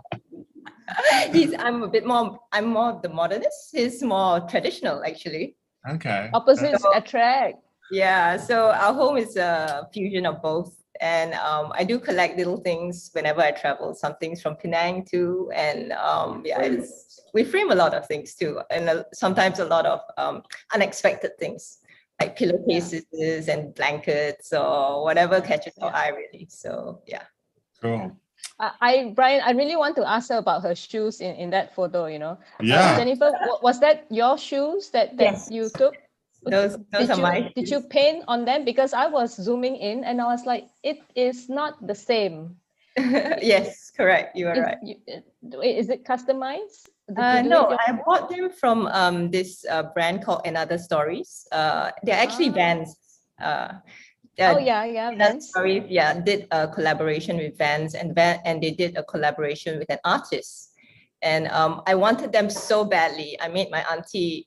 more of the modernist. He's more traditional, actually. Okay. Opposites attract. Yeah, so our home is a fusion of both. And I do collect little things whenever I travel, some things from Penang too. And we frame a lot of things too. And sometimes a lot of unexpected things, like pillowcases and blankets or whatever catches our eye, really. So, yeah. Cool. Brian, I really want to ask her about her shoes in that photo, you know. Yeah. Jennifer, was that your shoes that Yes. you took? Those are my Did you paint on them? Because I was zooming in and I was like, it is not the same. Yes, correct. You are right. Is it customized? No, I bought them from this brand called Another Stories. They're actually Vans. Vans. Stories, did a collaboration with Vans, and they did a collaboration with an artist. And I wanted them so badly. I made my auntie,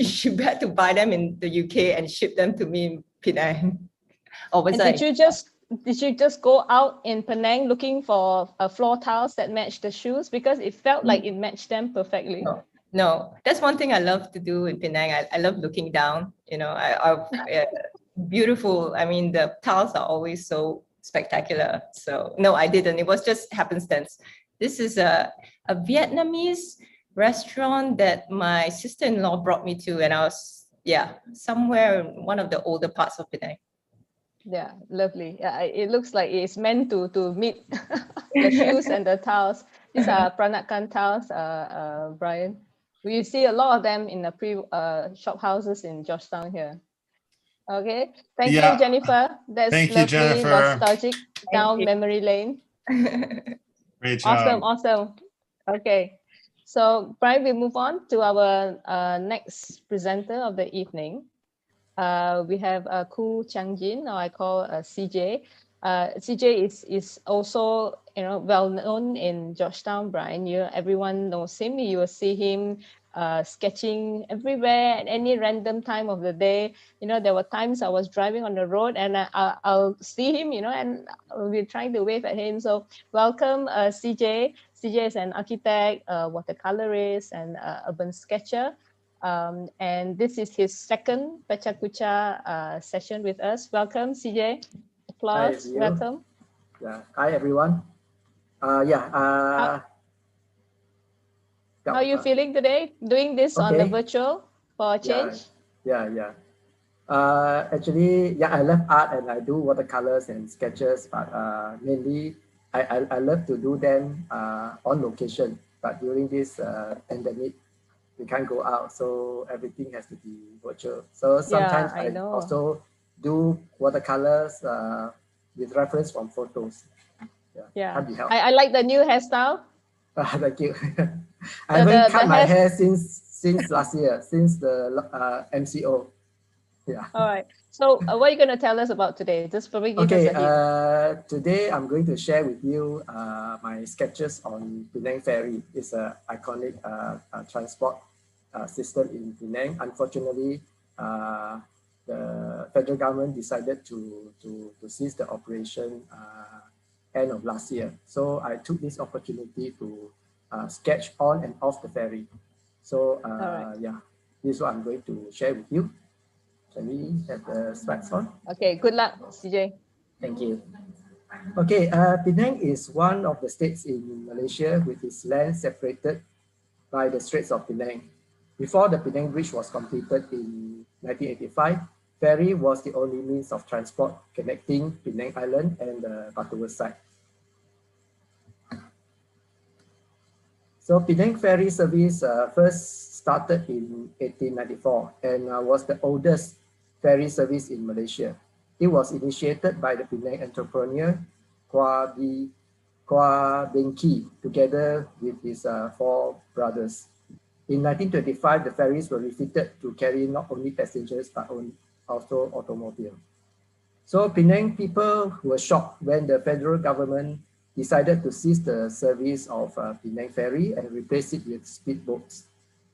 she had to buy them in the UK and ship them to me in Penang. Did you just go out in Penang looking for floor tiles that match the shoes? Because it felt like it matched them perfectly. No, that's one thing I love to do in Penang. I love looking down, you know, beautiful. I mean, the tiles are always so spectacular. So no, I didn't. It was just happenstance. This is a Vietnamese restaurant that my sister-in-law brought me to, and I was, somewhere in one of the older parts of Penang. Yeah, lovely. Yeah, it looks like it's meant to meet the shoes and the tiles. These are Peranakan tiles, Brian. We see a lot of them in the shop houses in Georgetown here. Okay, thank you, Jennifer. That's lovely, Jennifer. Nostalgic down memory lane. Great job. Awesome. Okay, so Brian, we move on to our next presenter of the evening. We have Koo Chang-jin, or I call CJ. CJ is also, you know, well known in Georgetown, Brian. Everyone knows him. You will see him sketching everywhere at any random time of the day. You know, there were times I was driving on the road and I'll see him, you know, and we're trying to wave at him. So welcome, CJ. CJ is an architect, watercolorist, and urban sketcher. And this is his second PechaKucha session with us. Welcome, CJ. Applause. Hi, welcome. Yeah. Hi, everyone. How are you feeling today? Doing this on the virtual for a change? Yeah. Actually, I love art and I do watercolors and sketches, but mainly I love to do them on location. But during this pandemic, we can't go out, so everything has to be virtual. So sometimes I also do watercolors with reference from photos. Can't be helped. I like the new hairstyle. Thank you. I haven't cut my hair since last year, since the MCO. Yeah. All right. So what are you going to tell us about today? Just probably give us a hint. Today I'm going to share with you my sketches on Penang Ferry. It's an iconic transport system in Penang. Unfortunately, the federal government decided to cease the operation end of last year. So I took this opportunity to sketch on and off the ferry. So this is what I'm going to share with you. Can we have the slides on? Okay, good luck, CJ. Thank you. Okay, Penang is one of the states in Malaysia with its land separated by the Straits of Penang. Before the Penang Bridge was completed in 1985, ferry was the only means of transport connecting Penang Island and the Butterworth side. So Penang Ferry service first started in 1894 and was the oldest ferry service in Malaysia. It was initiated by the Penang entrepreneur Kwa Beng Ki together with his 4 brothers. In 1925, the ferries were refitted to carry not only passengers but also automobile. So Penang people were shocked when the federal government decided to cease the service of Penang Ferry and replace it with speedboats.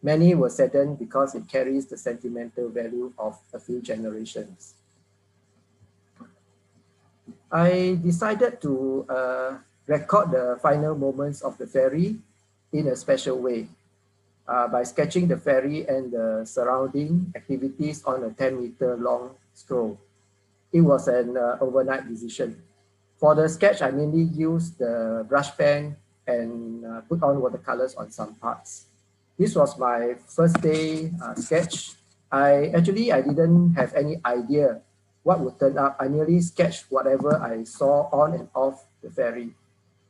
Many were saddened because it carries the sentimental value of a few generations. I decided to record the final moments of the ferry in a special way by sketching the ferry and the surrounding activities on a 10-meter long scroll. It was an overnight decision. For the sketch, I mainly used the brush pen and put on watercolors on some parts. This was my first day sketch. I didn't have any idea what would turn up. I merely sketched whatever I saw on and off the ferry.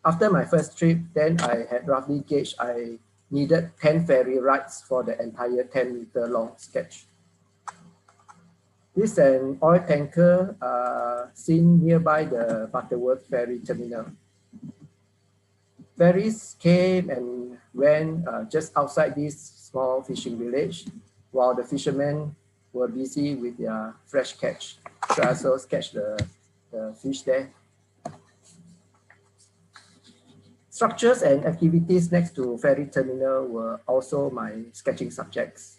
After my first trip, then I had roughly gauged I needed 10 ferry rides for the entire 10-meter long sketch. This is an oil tanker seen nearby the Butterworth ferry terminal. Ferries came and went just outside this small fishing village while the fishermen were busy with their fresh catch. So I also sketched the fish there. Structures and activities next to ferry terminal were also my sketching subjects.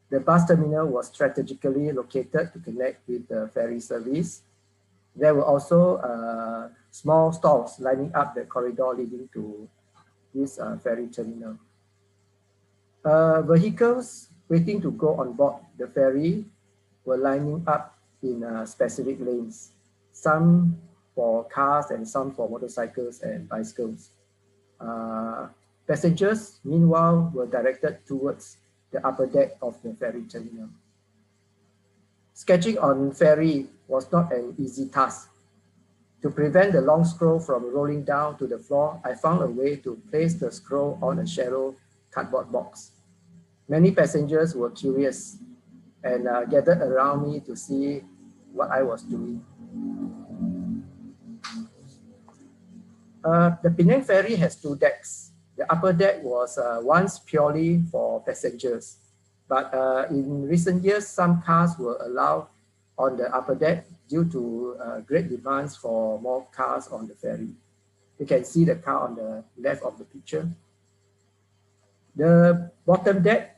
The bus terminal was strategically located to connect with the ferry service. There were also small stalls lining up the corridor leading to this ferry terminal. Vehicles waiting to go on board the ferry were lining up in specific lanes, some for cars and some for motorcycles and bicycles. Passengers, meanwhile, were directed towards the upper deck of the ferry terminal. Sketching on ferry was not an easy task. To prevent the long scroll from rolling down to the floor, I found a way to place the scroll on a shallow cardboard box. Many passengers were curious and gathered around me to see what I was doing. The Penang Ferry has 2 decks. The upper deck was once purely for passengers, but in recent years, some cars were allowed on the upper deck due to great demands for more cars on the ferry. You can see the car on the left of the picture. The bottom deck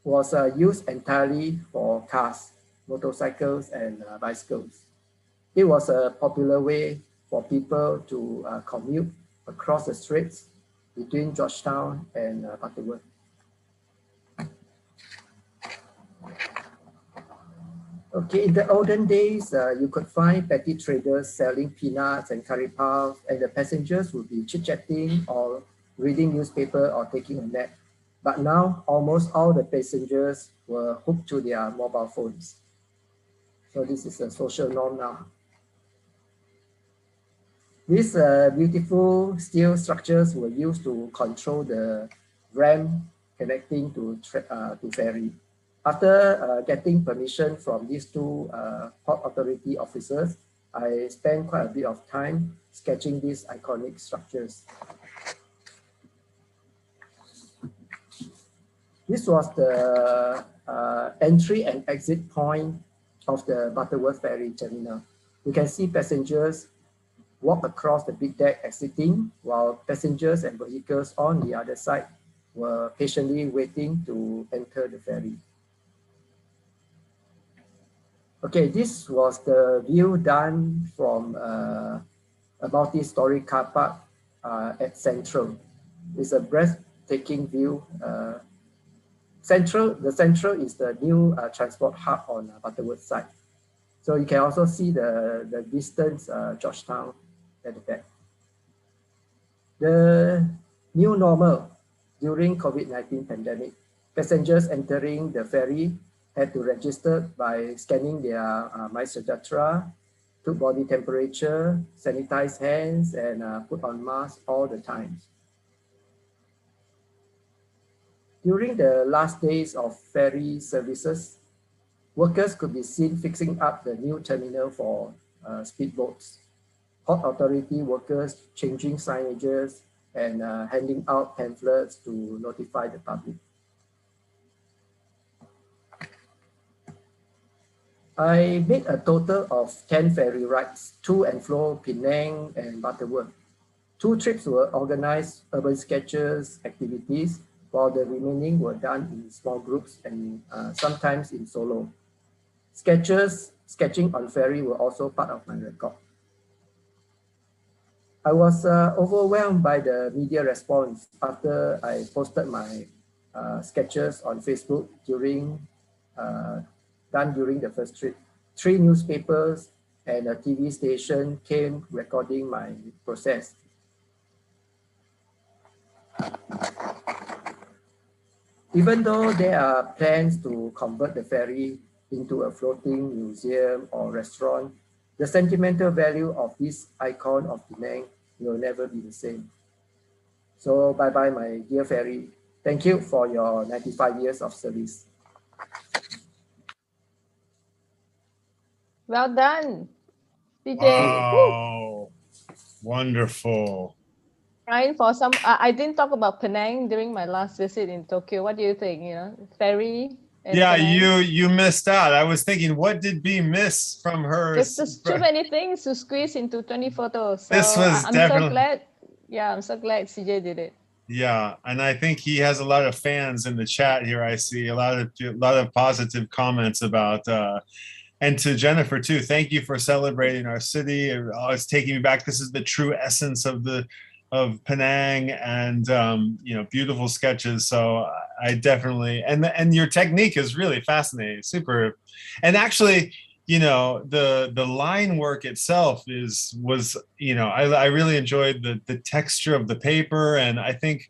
was used entirely for cars, motorcycles, and bicycles. It was a popular way for people to commute across the straits between Georgetown and Butterworth. Okay, in the olden days, you could find petty traders selling peanuts and curry puffs, and the passengers would be chit-chatting or reading newspaper or taking a nap. But now, almost all the passengers were hooked to their mobile phones. So this is a social norm now. These beautiful steel structures were used to control the ramp connecting to ferry. After getting permission from these two port authority officers, I spent quite a bit of time sketching these iconic structures. This was the entry and exit point of the Butterworth ferry terminal. You can see passengers walk across the big deck exiting, while passengers and vehicles on the other side were patiently waiting to enter the ferry. Okay, this was the view done from a multi-story car park at Central. It's a breathtaking view. The Central is the new transport hub on Butterworth side. So you can also see the distance Georgetown at the back. The new normal during COVID-19 pandemic, passengers entering the ferry had to register by scanning their MySejahtera, took body temperature, sanitize hands, and put on masks all the time. During the last days of ferry services, workers could be seen fixing up the new terminal for speedboats. Port authority workers changing signages and handing out pamphlets to notify the public. I made a total of 10 ferry rides to and fro Penang and Butterworth. 2 trips were organized urban sketches activities, while the remaining were done in small groups and sometimes in solo. Sketching on ferry were also part of my record. I was overwhelmed by the media response after I posted my sketches on Facebook done during the first trip. 3 newspapers and a TV station came recording my process. Even though there are plans to convert the ferry into a floating museum or restaurant, the sentimental value of this icon of Penang will never be the same. So bye-bye, my dear ferry. Thank you for your 95 years of service. Well done, CJ. Wow, wonderful. Trying for some, I didn't talk about Penang during my last visit in Tokyo. What do you think? You know, ferry. Yeah, Penang. you missed out. I was thinking, what did B miss from her? There's too many things to squeeze into 20 photos. So This was I'm definitely... so glad. Yeah, I'm so glad CJ did it. Yeah, and I think he has a lot of fans in the chat here. I see a lot of positive comments about. And to Jennifer too, thank you for celebrating our city. It's taking me back. This is the true essence of Penang, and you know, beautiful sketches. So I definitely, and your technique is really fascinating, super. And actually, you know, the line work itself was, you know, I really enjoyed the texture of the paper. And I think,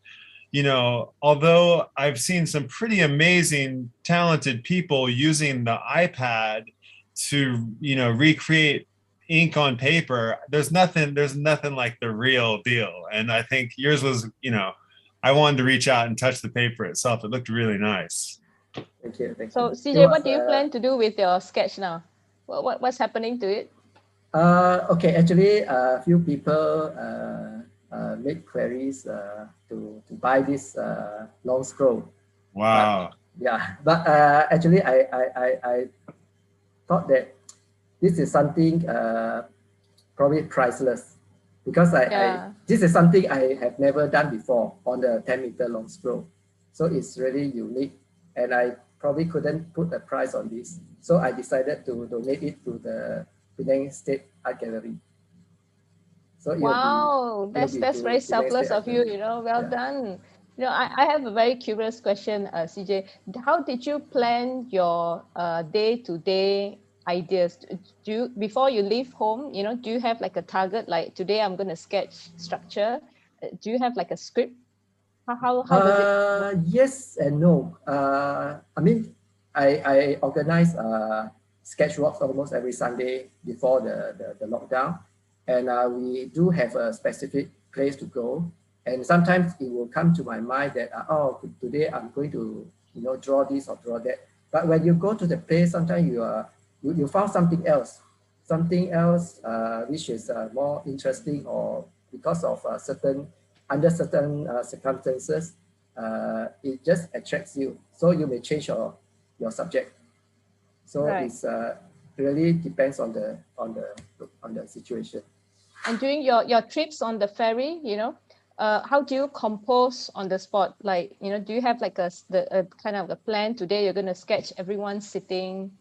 you know, although I've seen some pretty amazing, talented people using the iPad to, you know, recreate ink on paper, there's nothing like the real deal. And I think yours was, you know, I wanted to reach out and touch the paper itself. It looked really nice. Thank you. So CJ, what do you plan to do with your sketch now? What's happening to it? Okay, actually a few people made queries to buy this long scroll. Wow. But actually I thought that this is something probably priceless, because this is something I have never done before on the 10-meter long scroll. So it's really unique, and I probably couldn't put a price on this. So I decided to donate it to the Penang State Art Gallery. So wow, that's very selfless of you, you know, well done. You know, I have a very curious question, CJ. How did you plan your day-to-day ideas? Do you, before you leave home, you know, do you have like a target, like today I'm going to sketch structure? Do you have like a script? How does it? Yes and no. I mean, I organize sketch walks almost every Sunday before the lockdown. And we do have a specific place to go. And sometimes it will come to my mind that, oh, today I'm going to, you know, draw this or draw that. But when you go to the place, sometimes you found something else which is more interesting, or because of under certain circumstances, it just attracts you. So you may change your subject. So it's really depends on the situation. And during your trips on the ferry, you know, how do you compose on the spot? Like, you know, do you have like a kind of a plan? Today you're going to sketch everyone sitting,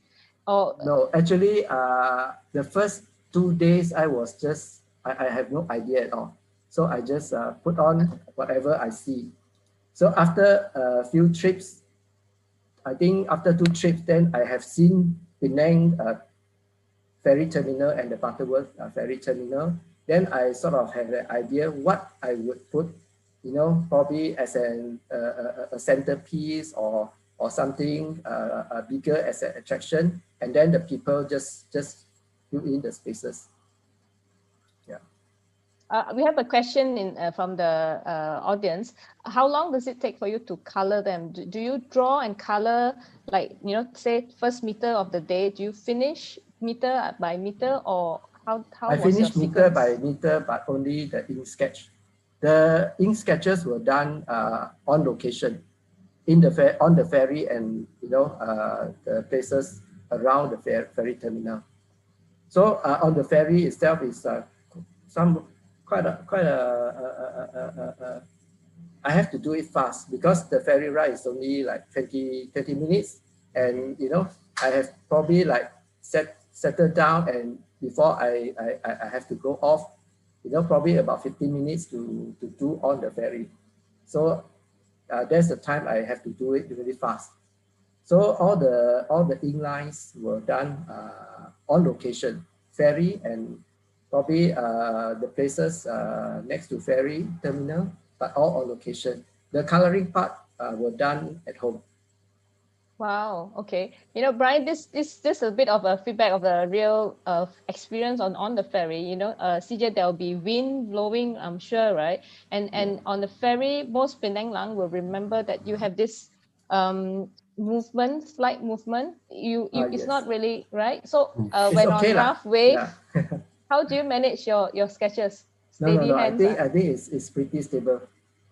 or no? Actually, the first 2 days I was just I have no idea at all. So I just put on whatever I see. So after a few trips, I think after 2 trips, then I have seen Penang ferry terminal and the Butterworth ferry terminal. Then I sort of have an idea what I would put, you know, probably as a centerpiece or something bigger as an attraction. And then the people just fill in the spaces. We have a question from the audience. How long does it take for you to color them? Do you draw and color, like, you know, say first meter of the day? Do you finish meter by meter, or how I finished meter by meter, but only the ink sketch. The ink sketches were done on location, on the ferry, and you know the places around the ferry terminal. So on the ferry itself is I have to do it fast because the ferry ride is only like 20 minutes, and you know I have probably like settled down, and before I have to go off, you know, probably about 15 minutes to do on the ferry. So that's the time I have to do it really fast. So all the ink lines were done on location, ferry, and probably the places next to ferry terminal, but all on location. The coloring part were done at home. Wow. Okay. You know, Brian, this is a bit of a feedback of the real experience on the ferry. You know, CJ, there will be wind blowing, I'm sure, right? And on the ferry, most Penang Lang will remember that you have this movement, slight movement. It's yes. not really right. So when okay on halfway, yeah. How do you manage your sketches? Steady hands, I think it's pretty stable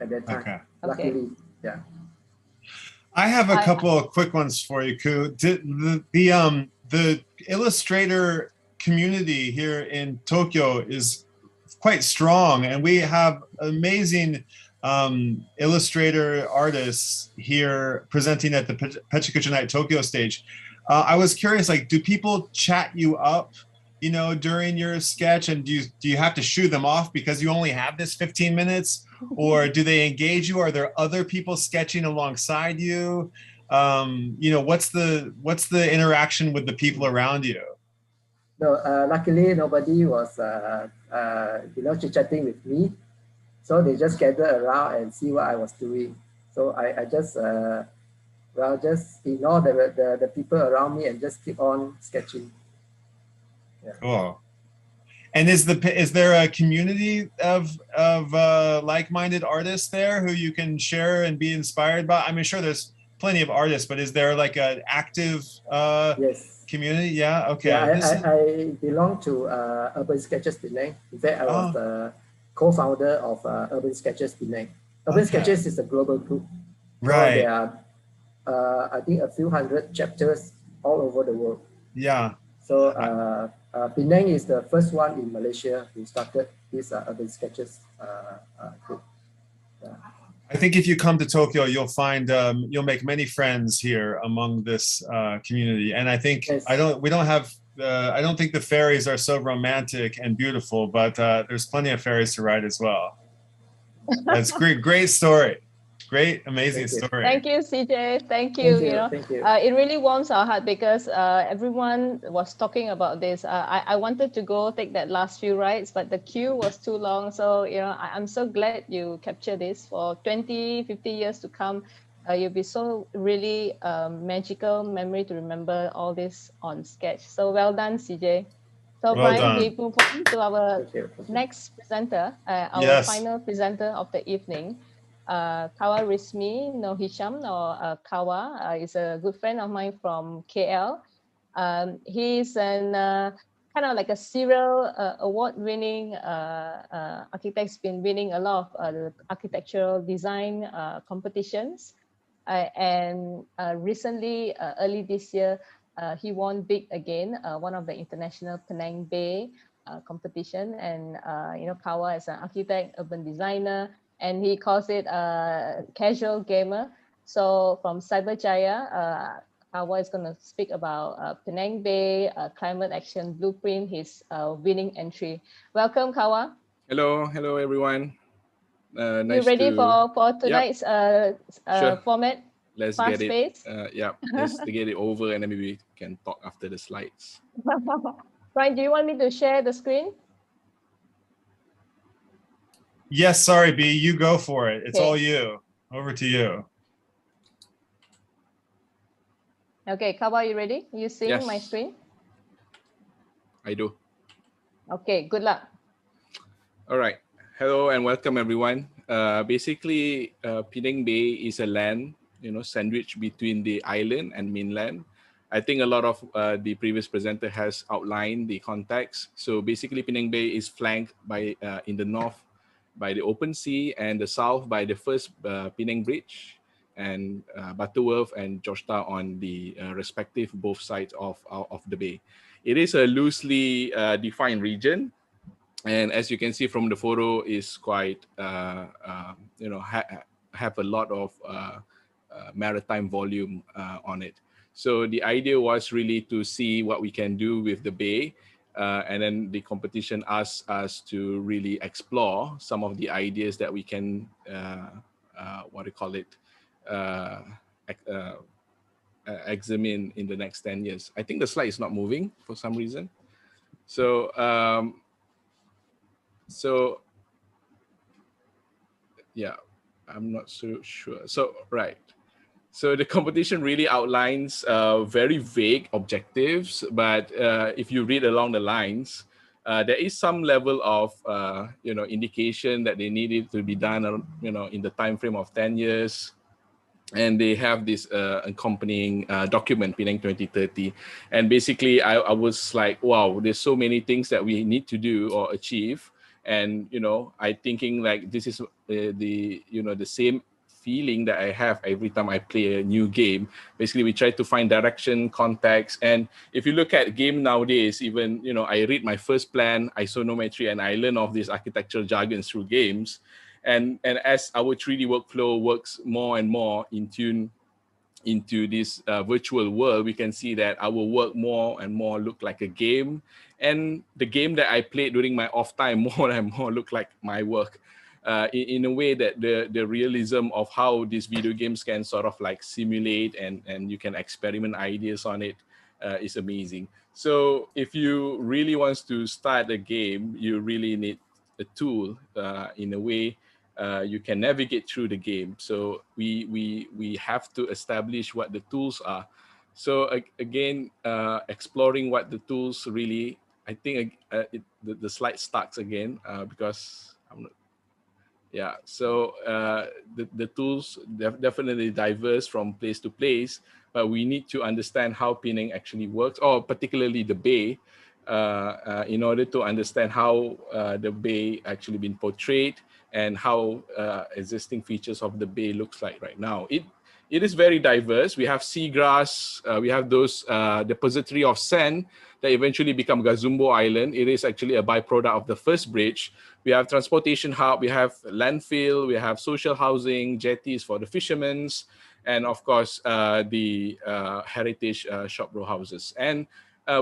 at that time. Okay. Luckily, yeah. I have a couple of quick ones for you, Ku. The illustrator community here in Tokyo is quite strong, and we have amazing illustrator artists here presenting at the PechaKucha Night Tokyo stage. I was curious, like, do people chat you up, you know, during your sketch, and do you have to shoo them off because you only have this 15 minutes, or do they engage you? Are there other people sketching alongside you? You know, what's the interaction with the people around you? No, luckily nobody was you know, chit-chatting with me, so they just gathered around and see what I was doing. So I just just ignore the people around me and just keep on sketching. Yeah. Cool. And is there a community of like-minded artists there who you can share and be inspired by? I mean, sure, there's plenty of artists, but is there like an active yes. community? Yeah. Okay. Yeah, I belong to Urban Sketches Penang. In fact, I was the co-founder of Urban Sketches Penang. Urban Sketches is a global group. Right. So there are, I think, a few hundred chapters all over the world. Yeah. So Penang is the first one in Malaysia who started this Urban Sketches group. Yeah. I think if you come to Tokyo, you'll find you'll make many friends here among this community. And I think yes. I don't think the ferries are so romantic and beautiful, but there's plenty of ferries to ride as well. That's great story. Great, amazing story. Thank you, CJ. Thank you. Thank you. It really warms our heart because everyone was talking about this. I wanted to go take that last few rides, but the queue was too long. So, I'm so glad you captured this for 20, 50 years to come. You'll be so really magical memory to remember all this on sketch. So well done, CJ. So Well Brian, done. we move on to our next presenter, our final presenter of the evening. Kawa Rizmi No Hisham, or Kawa, is a good friend of mine from KL. He's an kind of like a serial award-winning architect. He's been winning a lot of architectural design competitions. And recently, early this year, he won big again, one of the international Penang Bay competition. And Kawa is an architect, urban designer, and he calls it a casual gamer. So from Cyberjaya, Kawa is going to speak about Penang Bay climate action blueprint, his winning entry. Welcome, Kawa. Hello everyone. Nice you ready for tonight's format? Let's Fast get pace? Let's get it over, and then maybe we can talk after the slides. Brian, do you want me to share the screen? Yes, sorry, B, you go for it. It's Okay. all you. Over to you. Okay, Kawa, you ready? You seeing Yes. my screen? I do. Okay, good luck. All right. Hello and welcome everyone. Basically, Penang Bay is a land, sandwiched between the island and mainland. I think a lot of the previous presenter has outlined the context. So basically, Penang Bay is flanked by in the north by the open sea, and the south by the first Penang Bridge, and Butterworth and Georgetown on the respective both sides of the bay. It is a loosely defined region, and as you can see from the photo, is quite have a lot of maritime volume on it. So the idea was really to see what we can do with the bay. And then the competition asked us to really explore some of the ideas that we can, examine in the next 10 years. I think the slide is not moving for some reason. So, yeah, I'm not so sure. So, right. So the competition really outlines very vague objectives, but if you read along the lines, there is some level of indication that they needed to be done in the time frame of 10 years. And they have this accompanying document, Penang 2030. And basically, I was like, wow, there's so many things that we need to do or achieve. And I thinking like this is the same feeling that I have every time I play a new game. Basically, we try to find direction, context, and if you look at game nowadays, even I read my first plan, isonometry, and I learn of these architectural jargons through games. And as our 3D workflow works more and more in tune into this virtual world, we can see that our work more and more look like a game, and the game that I played during my off time more and more look like my work. In a way that the realism of how these video games can sort of like simulate and you can experiment ideas on it is amazing. So if you really want to start a game, you really need a tool in a way you can navigate through the game. So we have to establish what the tools are. So again, exploring what the tools really, I think the slide starts again because I'm not. Yeah, so the tools definitely diverse from place to place, but we need to understand how Penang actually works, or particularly the bay, in order to understand how the bay actually been portrayed and how existing features of the bay looks like right now. It is very diverse. We have seagrass, we have those depository of sand that eventually become Gazumbo Island. It is actually a byproduct of the first bridge. We have transportation hub, we have landfill, we have social housing, jetties for the fishermen, and of course the heritage shop row houses. And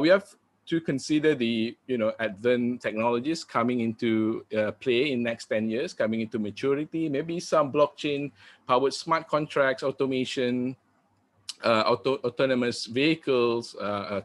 we have to consider the advanced technologies coming into play in next 10 years, coming into maturity, maybe some blockchain powered smart contracts, automation, autonomous vehicles,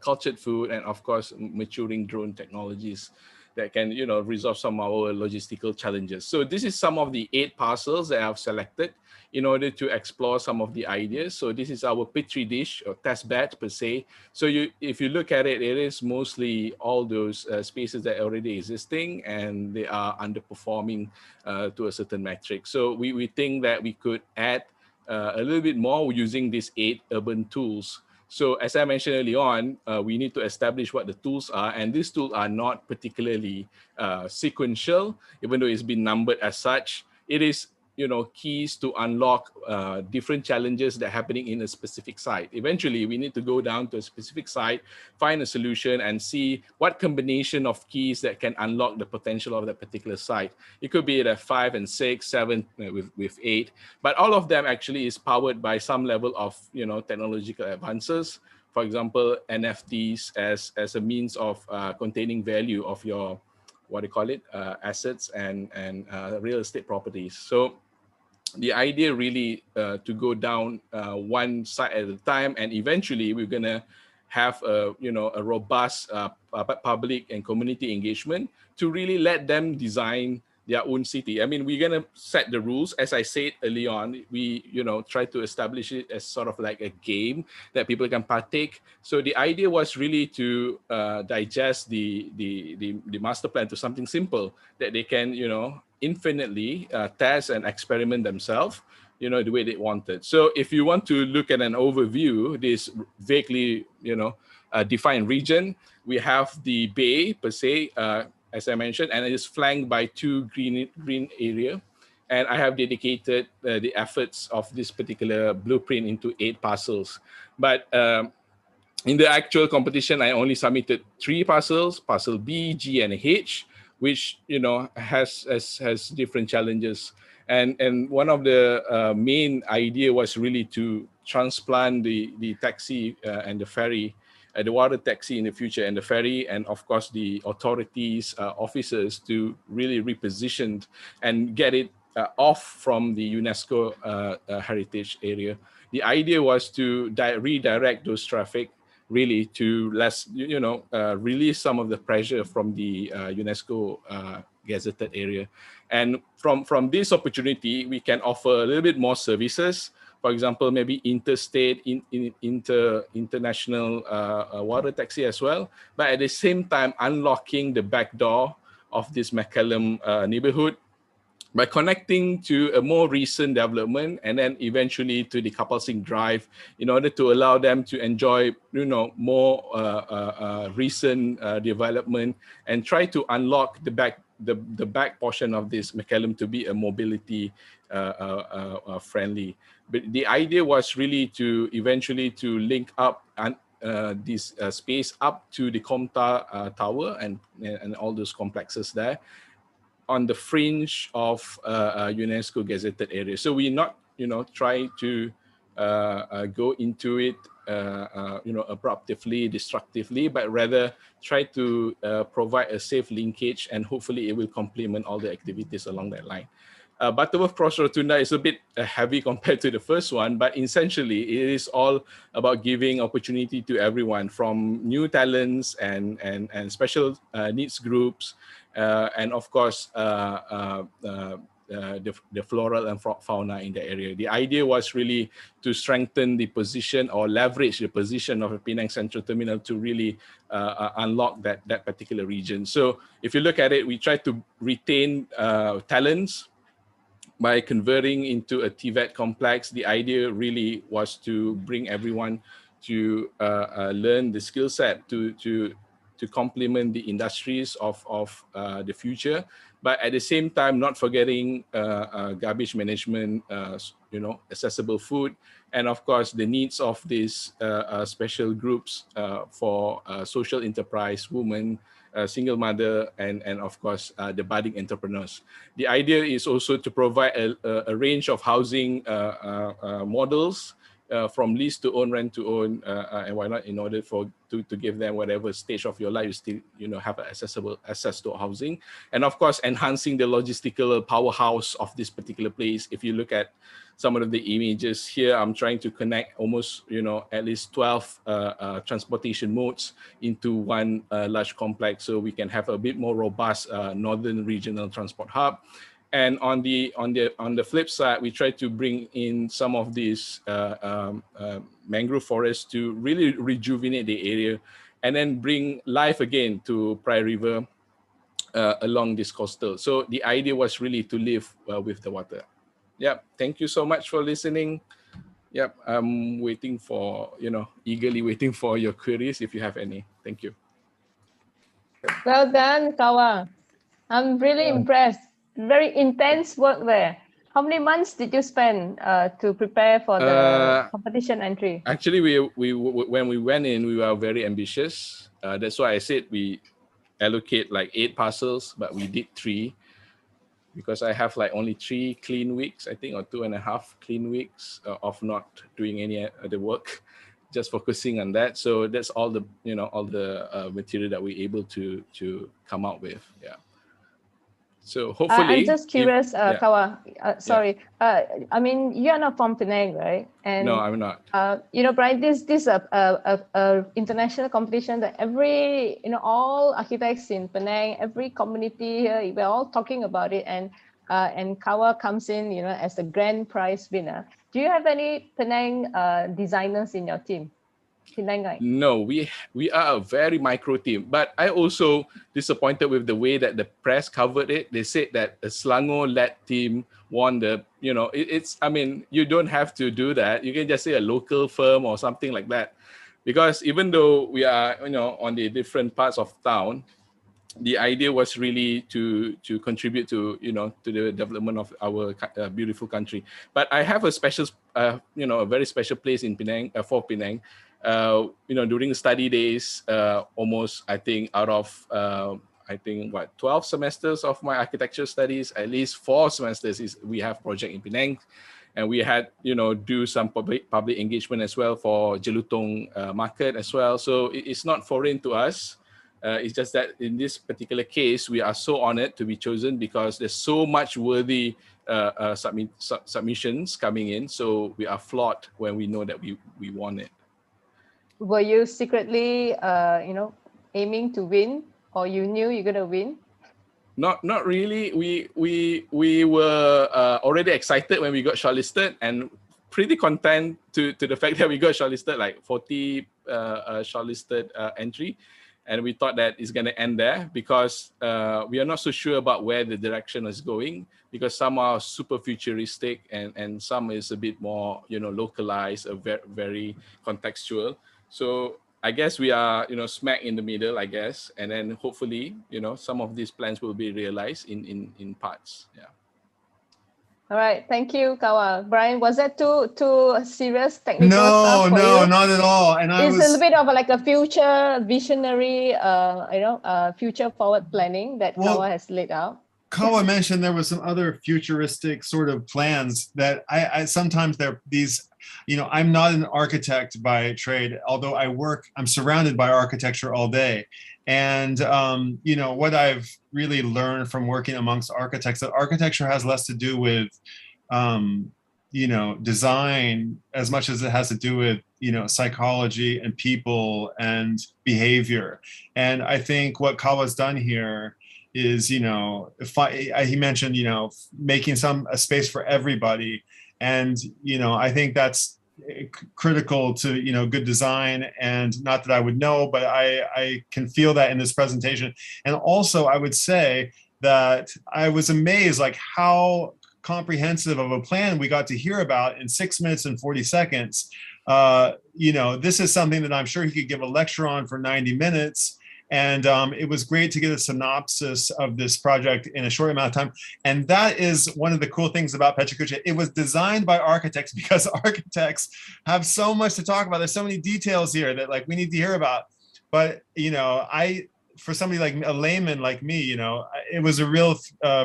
cultured food, and of course maturing drone technologies that can resolve some of our logistical challenges. So this is some of the 8 parcels that I've selected in order to explore some of the ideas. So this is our petri dish or test bed per se. So if you look at it, it is mostly all those spaces that are already existing and they are underperforming to a certain metric. So we think that we could add a little bit more using these 8 urban tools. So as I mentioned early on, we need to establish what the tools are, and these tools are not particularly sequential, even though it's been numbered as such. It is keys to unlock different challenges that are happening in a specific site. Eventually, we need to go down to a specific site, find a solution, and see what combination of keys that can unlock the potential of that particular site. It could be at 5 and 6, 7 with 8, but all of them actually is powered by some level of technological advances. For example, NFTs as a means of containing value of your assets and real estate properties. So the idea really to go down one side at a time, and eventually we're gonna have a robust public and community engagement to really let them design their own city. I mean, we're gonna set the rules. As I said early on, we try to establish it as sort of like a game that people can partake. So the idea was really to digest the master plan to something simple that they can infinitely test and experiment themselves the way they wanted. So if you want to look at an overview, this vaguely defined region, we have the bay per se, as I mentioned, and it is flanked by 2 green area. And I have dedicated the efforts of this particular blueprint into 8 parcels. But in the actual competition, I only submitted 3 parcels, parcel B, G, and H, which has different challenges. And one of the main idea was really to transplant the taxi and the ferry, the water taxi in the future, and the ferry, and of course the authorities, officers, to really reposition and get it off from the UNESCO heritage area. The idea was to redirect those traffic really to release some of the pressure from the UNESCO gazetted area. And from this opportunity, we can offer a little bit more services. For example, maybe interstate, international water taxi as well. But at the same time, unlocking the back door of this McCallum neighborhood by connecting to a more recent development, and then eventually to the Kapal Singh Drive, in order to allow them to enjoy more recent development, and try to unlock the back portion of this McCallum to be a mobility friendly. But the idea was really to eventually to link up this space up to the Komta Tower and all those complexes there, on the fringe of UNESCO gazetted area. So we're not, trying to go into it, abruptly, destructively, but rather try to provide a safe linkage, and hopefully it will complement all the activities along that line. Butterworth Cross Rotunda is a bit heavy compared to the first one, but essentially it is all about giving opportunity to everyone, from new talents and special needs groups, and of course the floral and fauna in the area. The idea was really to strengthen the position or leverage the position of the Penang Central Terminal to really unlock that particular region. So if you look at it, we try to retain talents by converting into a TVET complex. The idea really was to bring everyone to learn the skill set to complement the industries of the future, but at the same time not forgetting garbage management, accessible food, and of course the needs of these special groups for social enterprise, women, single mother, and of course the budding entrepreneurs. The idea is also to provide a range of housing models from lease to own, rent to own, and why not, in order to give them whatever stage of your life you still have access to housing, and of course enhancing the logistical powerhouse of this particular place. If you look at some of the images here, I'm trying to connect almost at least 12 transportation modes into one large complex, so we can have a bit more robust northern regional transport hub. And on the flip side, we try to bring in some of these mangrove forests to really rejuvenate the area, and then bring life again to Praya River along this coastal. So the idea was really to live with the water. Yep. Thank you so much for listening. Yep. I'm waiting for, eagerly waiting for your queries if you have any. Thank you. Well done, Kawa. I'm really impressed. Very intense work there. How many months did you spend to prepare for the competition entry? Actually, when we went in, we were very ambitious. That's why I said we allocate like 8 parcels, but we did 3, because I have like only 3 clean weeks, I think, or 2.5 clean weeks of not doing any other work, just focusing on that. So that's all the material that we're able to come out with. Yeah. So hopefully, I'm just curious, Kawa. Sorry, I mean, you are not from Penang, right? And no, I'm not. Brian, this is a international competition that all architects in Penang, every community here, we're all talking about it, and Kawa comes in, as the grand prize winner. Do you have any Penang designers in your team? No, we are a very micro team, but I also disappointed with the way that the press covered it. They said that a Selangor-led team won the, I mean, you don't have to do that. You can just say a local firm or something like that, because even though we are, on the different parts of town, the idea was really to contribute to, to the development of our beautiful country. But I have a special, a very special place in Penang, for Penang. During the study days, almost, I think, out of 12 semesters of my architecture studies, at least 4 semesters we have project in Penang, and we had do some public engagement as well for Jelutong market as well. So it's not foreign to us. It's just that in this particular case, we are so honored to be chosen because there's so much worthy submissions coming in. So we are flawed when we know that we won it. Were you secretly, aiming to win, or you knew you're gonna win? Not really. We were already excited when we got shortlisted, and pretty content to the fact that we got shortlisted, like 40 shortlisted entry, and we thought that it's gonna end there, because we are not so sure about where the direction is going, because some are super futuristic and some is a bit more localized, very contextual. So I guess we are, smack in the middle, I guess. And then hopefully, some of these plans will be realized in parts. Yeah. All right. Thank you, Kawa. Brian, was that too serious technical stuff for you? Not at all. And it's a little bit of like a future visionary, future forward planning that Kawa has laid out. Kawa mentioned there was some other futuristic sort of plans that I sometimes these, I'm not an architect by trade, although I'm surrounded by architecture all day. And, what I've really learned from working amongst architects, that architecture has less to do with, design as much as it has to do with, psychology and people and behavior. And I think what Kawa's done here is, he mentioned, making a space for everybody. And, I think that's critical to, good design. And not that I would know, but I can feel that in this presentation. And also I would say that I was amazed, like how comprehensive of a plan we got to hear about in 6 minutes and 40 seconds. This is something that I'm sure he could give a lecture on for 90 minutes. And it was great to get a synopsis of this project in a short amount of time. And that is one of the cool things about PechaKucha. It was designed by architects, because architects have so much to talk about. There's so many details here that we need to hear about. But, for somebody like a layman like me, it was a real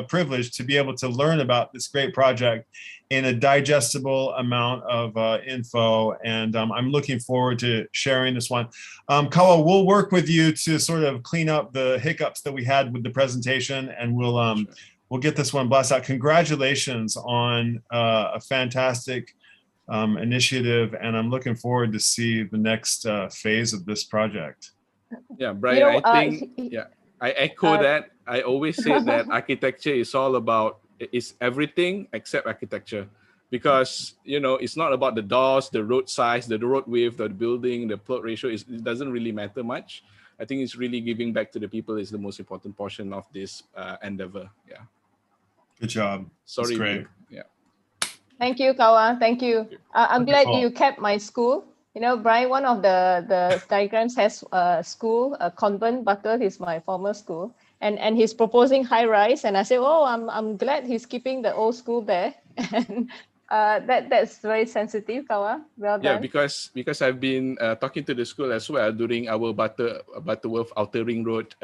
privilege to be able to learn about this great project in a digestible amount of info. And I'm looking forward to sharing this one. Kawa, we'll work with you to sort of clean up the hiccups that we had with the presentation, and we'll get this one blessed out. Congratulations on a fantastic initiative, and I'm looking forward to see the next phase of this project. Yeah, Brian, I think, I echo that. I always say that architecture is all about, it's everything except architecture, because, it's not about the doors, the road size, the road width, the building, the plot ratio. It doesn't really matter much. I think it's really giving back to the people is the most important portion of this endeavor. Yeah. Good job. Sorry. That's great. Yeah. Thank you, Kawa. Thank you. I'm glad you kept my school. Brian, one of the diagrams has a school, a convent. Butterworth is my former school, and he's proposing high rise. And I say, oh, I'm glad he's keeping the old school there. And that's very sensitive, Kawa. Well done. Yeah, because I've been talking to the school as well during our Butterworth Outer Ring Road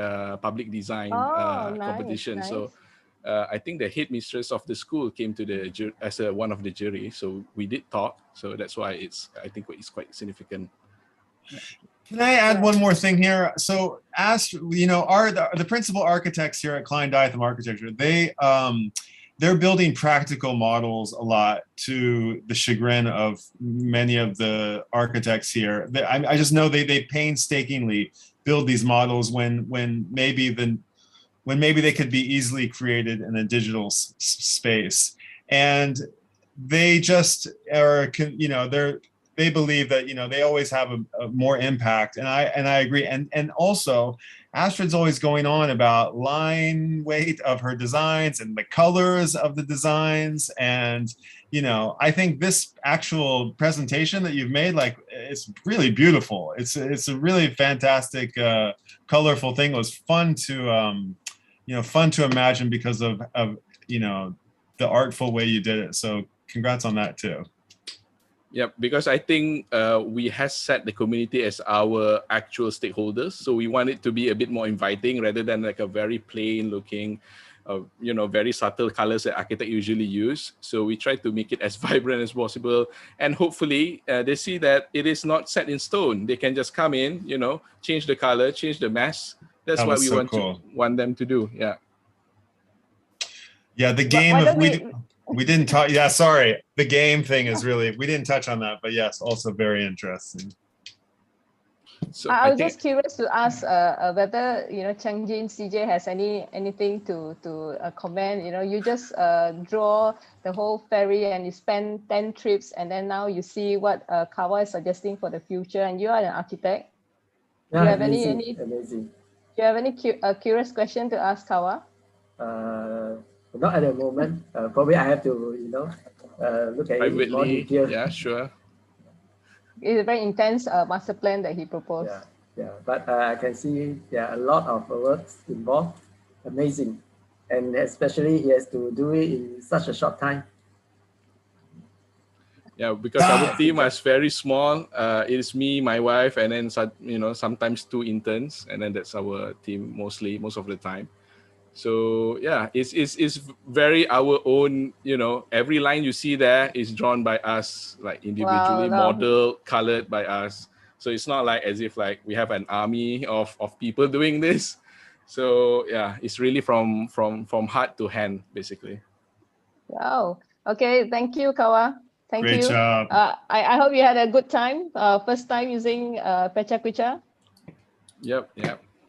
public design competition. Nice. So I think the headmistress of the school came to as one of the jury. So we did talk. So that's why I think it's quite significant. Can I add one more thing here? So the principal architects here at Klein Diatham Architecture, they're building practical models a lot to the chagrin of many of the architects here. I just know they painstakingly build these models when maybe they could be easily created in a digital space. And they just are, they believe that, they always have a more impact. And I agree. And also, Astrid's always going on about line weight of her designs and the colors of the designs. And, I think this actual presentation that you've made, it's really beautiful. It's a really fantastic, colorful thing. It was fun to imagine because of the artful way you did it. So congrats on that too. Yeah, because I think we have set the community as our actual stakeholders. So we want it to be a bit more inviting rather than like a very plain looking, very subtle colors that architects usually use. So we try to make it as vibrant as possible. And hopefully they see that it is not set in stone. They can just come in, change the color, change the mass. That's what we want them to do. Yeah. Yeah, the game we didn't talk. Yeah, sorry. The game thing is really, we didn't touch on that, but yes, also very interesting. So I was just curious to ask whether Chang Jin CJ has anything to comment. You just draw the whole ferry and you spend 10 trips, and then now you see what Kawa is suggesting for the future, and you are an architect. Yeah, do you have amazing. Do you have any curious question to ask Kawa? Not at the moment. Probably I have to, look at it in more detail. Yeah, sure. It's a very intense master plan that he proposed. Yeah. But I can see there are a lot of works involved. Amazing. And especially he has to do it in such a short time. Yeah, because our team is very small. It is me, my wife, and then sometimes 2 interns, and then that's our team most of the time. So yeah, it's very our own. Every line you see there is drawn by us, like individually, modeled, colored by us. So it's not like as if like we have an army of people doing this. So yeah, it's really from heart to hand, basically. Wow. Okay. Thank you, Kawa. Thank you. Great job. I hope you had a good time. First time using PechaKucha. Yep.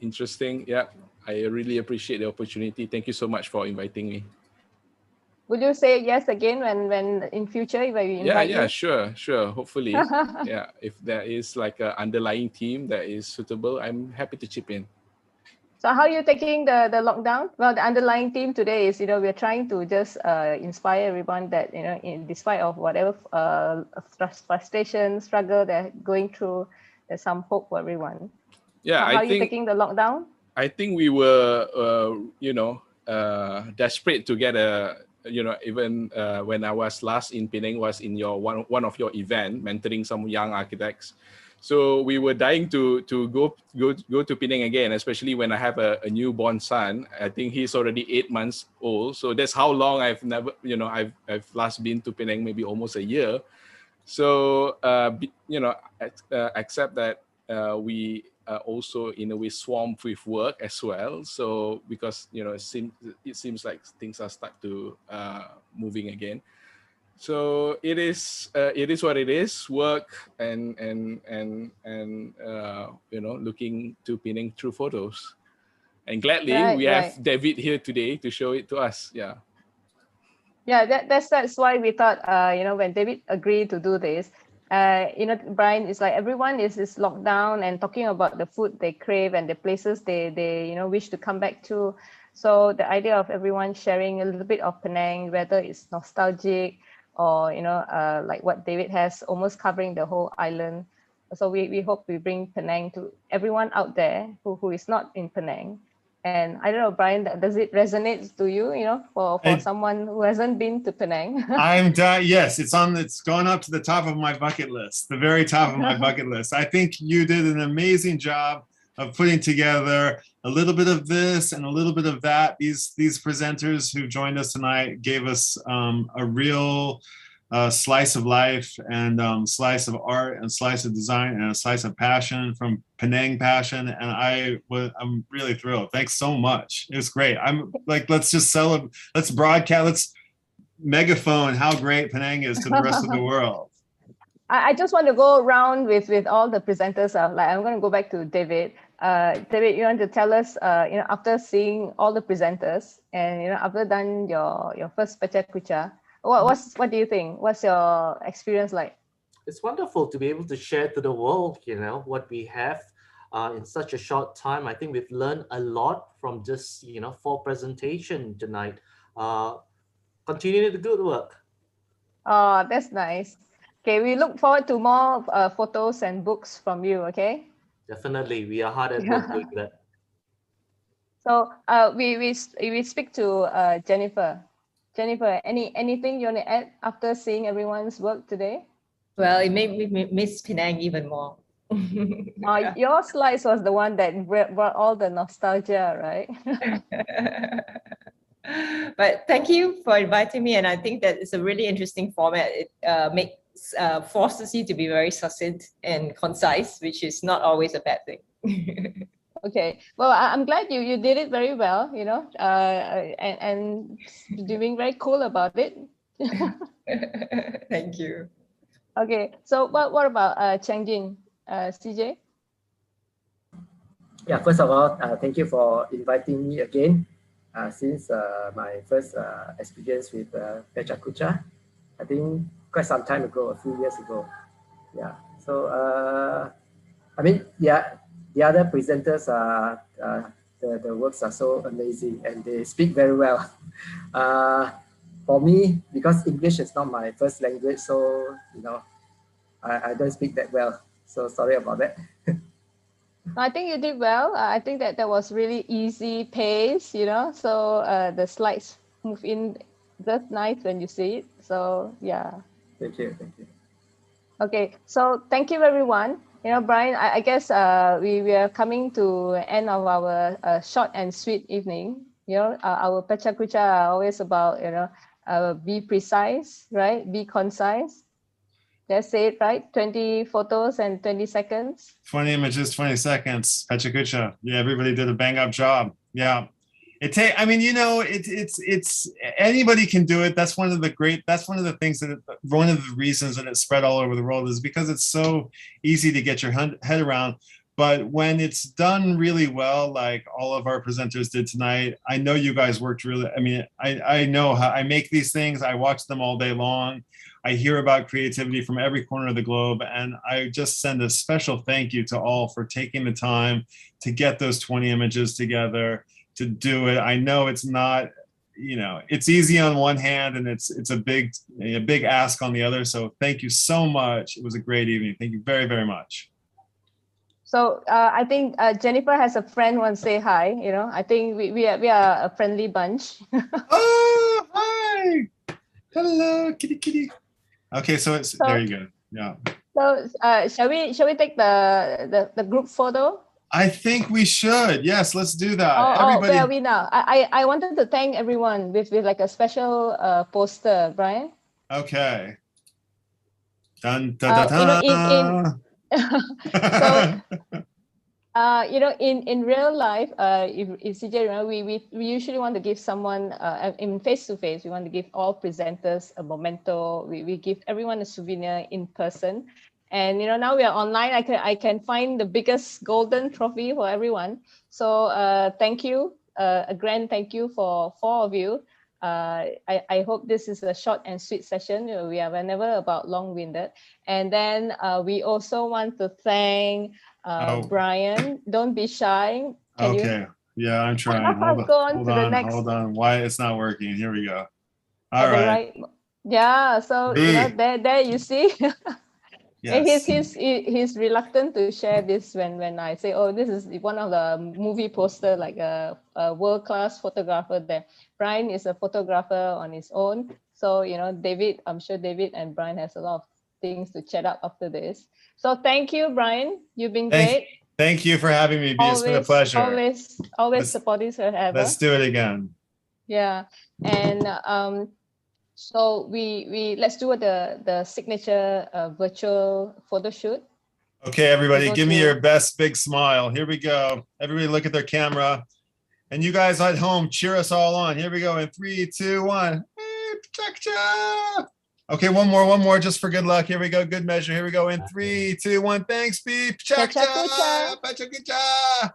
Interesting. Yeah. I really appreciate the opportunity. Thank you so much for inviting me. Would you say yes again when in future when we invite you? Yeah, sure. Hopefully. Yeah. If there is like an underlying team that is suitable, I'm happy to chip in. So how are you taking the lockdown? Well, the underlying theme today is, we're trying to just inspire everyone that, in despite of whatever frustration, struggle they're going through, there's some hope for everyone. Yeah, how are you taking the lockdown? I think we were, desperate to get even when I was last in Penang, was in your one of your event, mentoring some young architects. So we were dying to go to Penang again, especially when I have a newborn son. I think he's already 8 months old. So that's how long I've never, I've last been to Penang, maybe almost a year. So, except that we are also in a way swamped with work as well. So because, it seems like things are start to moving again. So it is what it is. Work and looking to Penang through photos, and gladly we have David here today to show it to us. Yeah. Yeah, that's why we thought when David agreed to do this, Brian, it's like everyone is locked down and talking about the food they crave and the places they wish to come back to. So the idea of everyone sharing a little bit of Penang, whether it's nostalgic or like what David has, almost covering the whole island. So we hope we bring Penang to everyone out there who is not in Penang. And I don't know, Brian, does it resonate to you, for someone who hasn't been to Penang? Yes, it's gone up to the top of my bucket list, the very top of my bucket list. I think you did an amazing job of putting together a little bit of this and a little bit of that. These presenters who joined us tonight gave us a real slice of life and slice of art and slice of design and a slice of passion from Penang passion. And I'm really thrilled. Thanks so much. It was great. I'm like, let's just celebrate. Let's broadcast. Let's megaphone how great Penang is to the rest of the world. I just want to go around with all the presenters. I'm going to go back to David. David, you want to tell us, after seeing all the presenters and after done your first PechaKucha, what do you think? What's your experience like? It's wonderful to be able to share to the world, what we have in such a short time. I think we've learned a lot from just 4 presentation tonight. Continue the good work. Oh, that's nice. Okay, we look forward to more photos and books from you, okay? Definitely, we are hard at work doing that. So we speak to Jennifer. Jennifer, anything you want to add after seeing everyone's work today? Well, it made me miss Penang even more. Your slides was the one that brought all the nostalgia, right? But thank you for inviting me, and I think that it's a really interesting format. It forces you to be very succinct and concise, which is not always a bad thing. Okay, well, I'm glad you did it very well, and doing very cool about it. Thank you. Okay, so what about Changjin, CJ? Yeah, first of all, thank you for inviting me again. Since my first experience with PechaKucha, I think quite some time ago, a few years ago. Yeah, so the other presenters the works are so amazing and they speak very well. For me, because English is not my first language, so I don't speak that well. So sorry about that. I think you did well. I think that was really easy pace, so the slides move in just nice when you see it. So yeah. Thank you. Okay, so thank you everyone. Brian, I guess we are coming to end of our short and sweet evening. Our PechaKucha are always about be precise, right? Be concise. That's it, right? 20 photos and 20 seconds. 20 images, 20 seconds. PechaKucha. Yeah, everybody did a bang up job. Yeah. It's anybody can do it. That's one of the things one of the reasons that it's spread all over the world is because it's so easy to get your head around. But when it's done really well, like all of our presenters did tonight, I know you guys worked really, I know how I make these things. I watch them all day long. I hear about creativity from every corner of the globe. And I just send a special thank you to all for taking the time to get those 20 images together, to do it. I know it's not, it's easy on one hand and it's a big ask on the other. So thank you so much. It was a great evening. Thank you very, very much. So I think Jennifer has a friend who wants to say hi. I think we are a friendly bunch. Oh, hi. Hello, kitty. Okay, so there you go. Yeah. So shall we take the group photo? I think we should. Yes, let's do that. Everybody. Where are we now? I wanted to thank everyone with like a special poster, Brian. Okay. Dun, dun, dun, dun. So, in real life, if CJ, remember, we usually want to give someone in face-to-face, we want to give all presenters a memento. We give everyone a souvenir in person. And, now we are online. I can find the biggest golden trophy for everyone. So thank you, a grand thank you for 4 of you. I hope this is a short and sweet session. We are never about long-winded. And then we also want to thank Brian. Don't be shy. Okay. Yeah, I'm trying. Hold on. Why it's not working? Here we go. All right. Yeah. So there you see. Yes. He's reluctant to share this when I say, oh, this is one of the movie poster, like a world-class photographer there. Brian is a photographer on his own. So, David, I'm sure David and Brian has a lot of things to chat up after this. So thank you, Brian. You've been great. Thank you for having me, B. It's been a pleasure. Always supporting forever. Let's do it again. Yeah. And so let's do the signature virtual photo shoot. Okay, everybody, give me your best big smile. Here we go. Everybody look at their camera. And you guys at home, cheer us all on. Here we go in 3, 2, 1. PechaKucha. Okay, one more, just for good luck. Here we go, good measure. Here we go in 3, 2, 1. Thanks, B. PechaKucha. PechaKucha.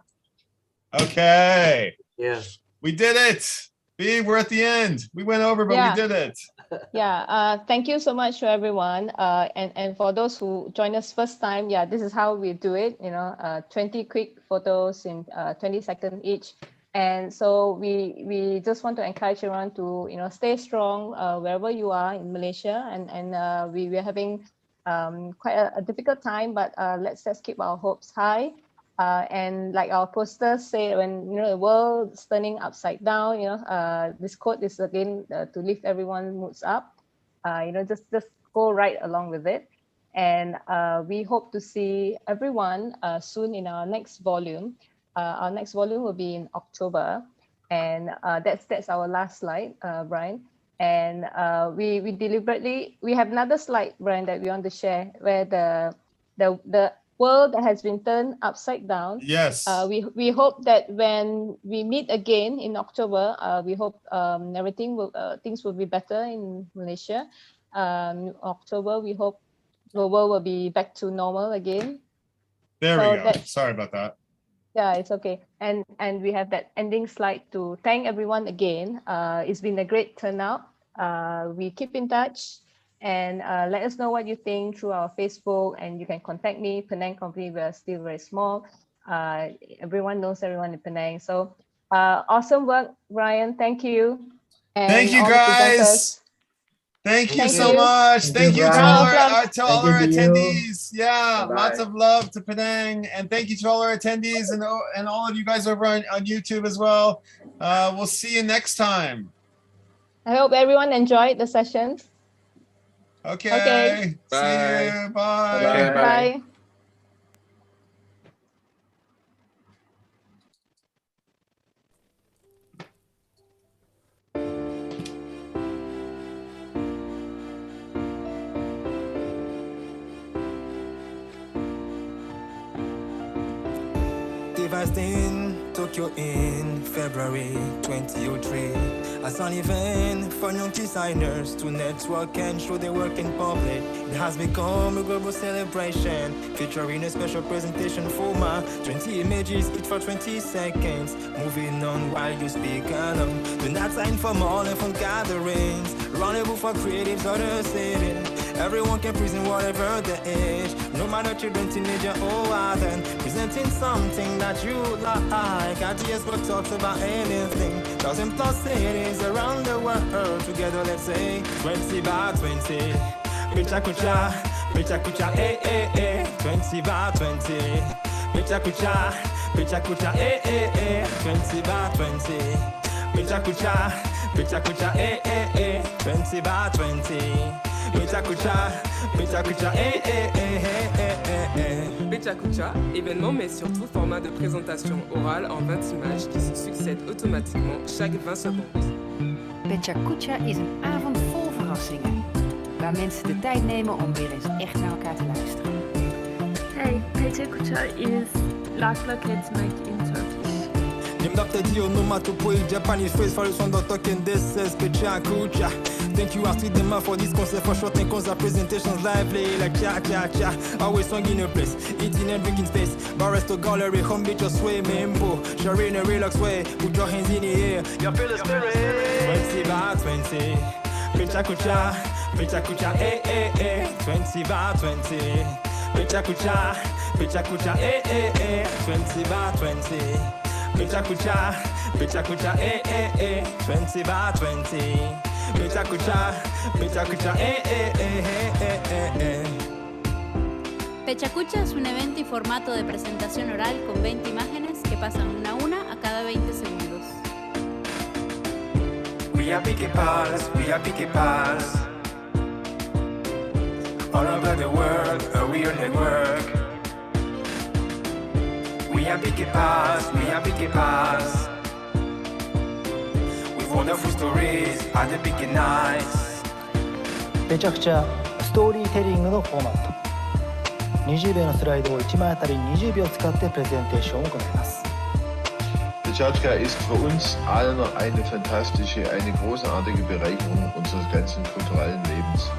Okay. Yeah. We did it. B, we're at the end. We went over, but we did it. Yeah. Thank you so much to everyone. And for those who join us first time, this is how we do it. 20 quick photos in 20 seconds each. And so we just want to encourage everyone to stay strong wherever you are in Malaysia. And we're having quite a difficult time, but let's keep our hopes high. And like our posters say, when the world's turning upside down, this quote is again to lift everyone's moods up. Just go right along with it. And we hope to see everyone soon in our next volume. Our next volume will be in October, and that's our last slide, Brian. And we deliberately have another slide, Brian, that we want to share, where the world that has been turned upside down. Yes. We hope that when we meet again in October, we hope things will be better in Malaysia. October, we hope the world will be back to normal again. There we go. Sorry about that. Yeah, it's okay. And we have that ending slide to thank everyone again. It's been a great turnout. We keep in touch, and let us know what you think through our Facebook, and you can contact me. Penang company, we are still very small. Everyone knows everyone in Penang. So awesome work, Brian. Thank you. And thank you, guys. Thank you so much. Thank you to all our attendees. Yeah, lots of love to Penang, and thank you to all our attendees and all of you guys over on YouTube as well. We'll see you next time. I hope everyone enjoyed the session. Okay. Bye. See you. Bye. Okay, bye. Devastating Tokyo in February 2003. As an event for young designers to network and show their work in public, it has become a global celebration, featuring a special presentation format, 20 images, each for 20 seconds. Moving on while you speak alone. Do not sign for more and for gatherings. Rendezvous for creatives or the city. Everyone can present whatever their age, no matter children, teenager or adult. Presenting something that you like. Ideas what talks about anything. 1,000+ cities around the world. Together, let's say 20 by 20. PechaKucha, PechaKucha, eh, eh, eh. 20 by 20. PechaKucha, PechaKucha, eh, eh, eh. 20 by 20. PechaKucha, PechaKucha, eh, eh, eh. 20 by 20. PechaKucha, PechaKucha, eh, eh, eh, eh, eh, eh. PechaKucha, événement mais surtout format de présentation orale en 20 images qui se succèdent automatiquement chaque 20 secondes. PechaKucha is een avond vol verrassingen, waar mensen de tijd nemen om weer eens echt naar elkaar te luisteren. Hey, PechaKucha is Lakla Kids Make in Turkish. Nim Dr. Dio no matter what Japanese phrase for the son of talking this says PechaKucha. Thank you Astrid Dema for this concert for short and concert presentations lively like cha cha cha. Always song in a place, eating and drinking space. Bar resto gallery, home beach or sway, membo. Share in a relax way, put your hands in the air. You feel the spirit. 20 by 20. PechaKucha, PechaKucha, eh eh eh. 20 by 20. PechaKucha, PechaKucha, eh eh eh. 20 by 20. PechaKucha, PechaKucha, eh eh eh. 20 by 20. PechaKucha, PechaKucha, eh eh eh eh eh eh. PechaKucha es un evento y formato de presentación oral con 20 imágenes que pasan una a una a cada 20 segundos. We are Picky Pals, we are Picky Pals. All over the world, a real network. We are Picky Pals, we are Picky Pals. With wonderful stories at the Picky Nights. PechaKuchaストーリーテリングのフォーマット。20秒のスライドを1枚あたり20秒使ってプレゼンテーションを行います。PechaKucha ist für uns alle eine fantastische, eine großartige Bereicherung unseres ganzen kulturellen Lebens.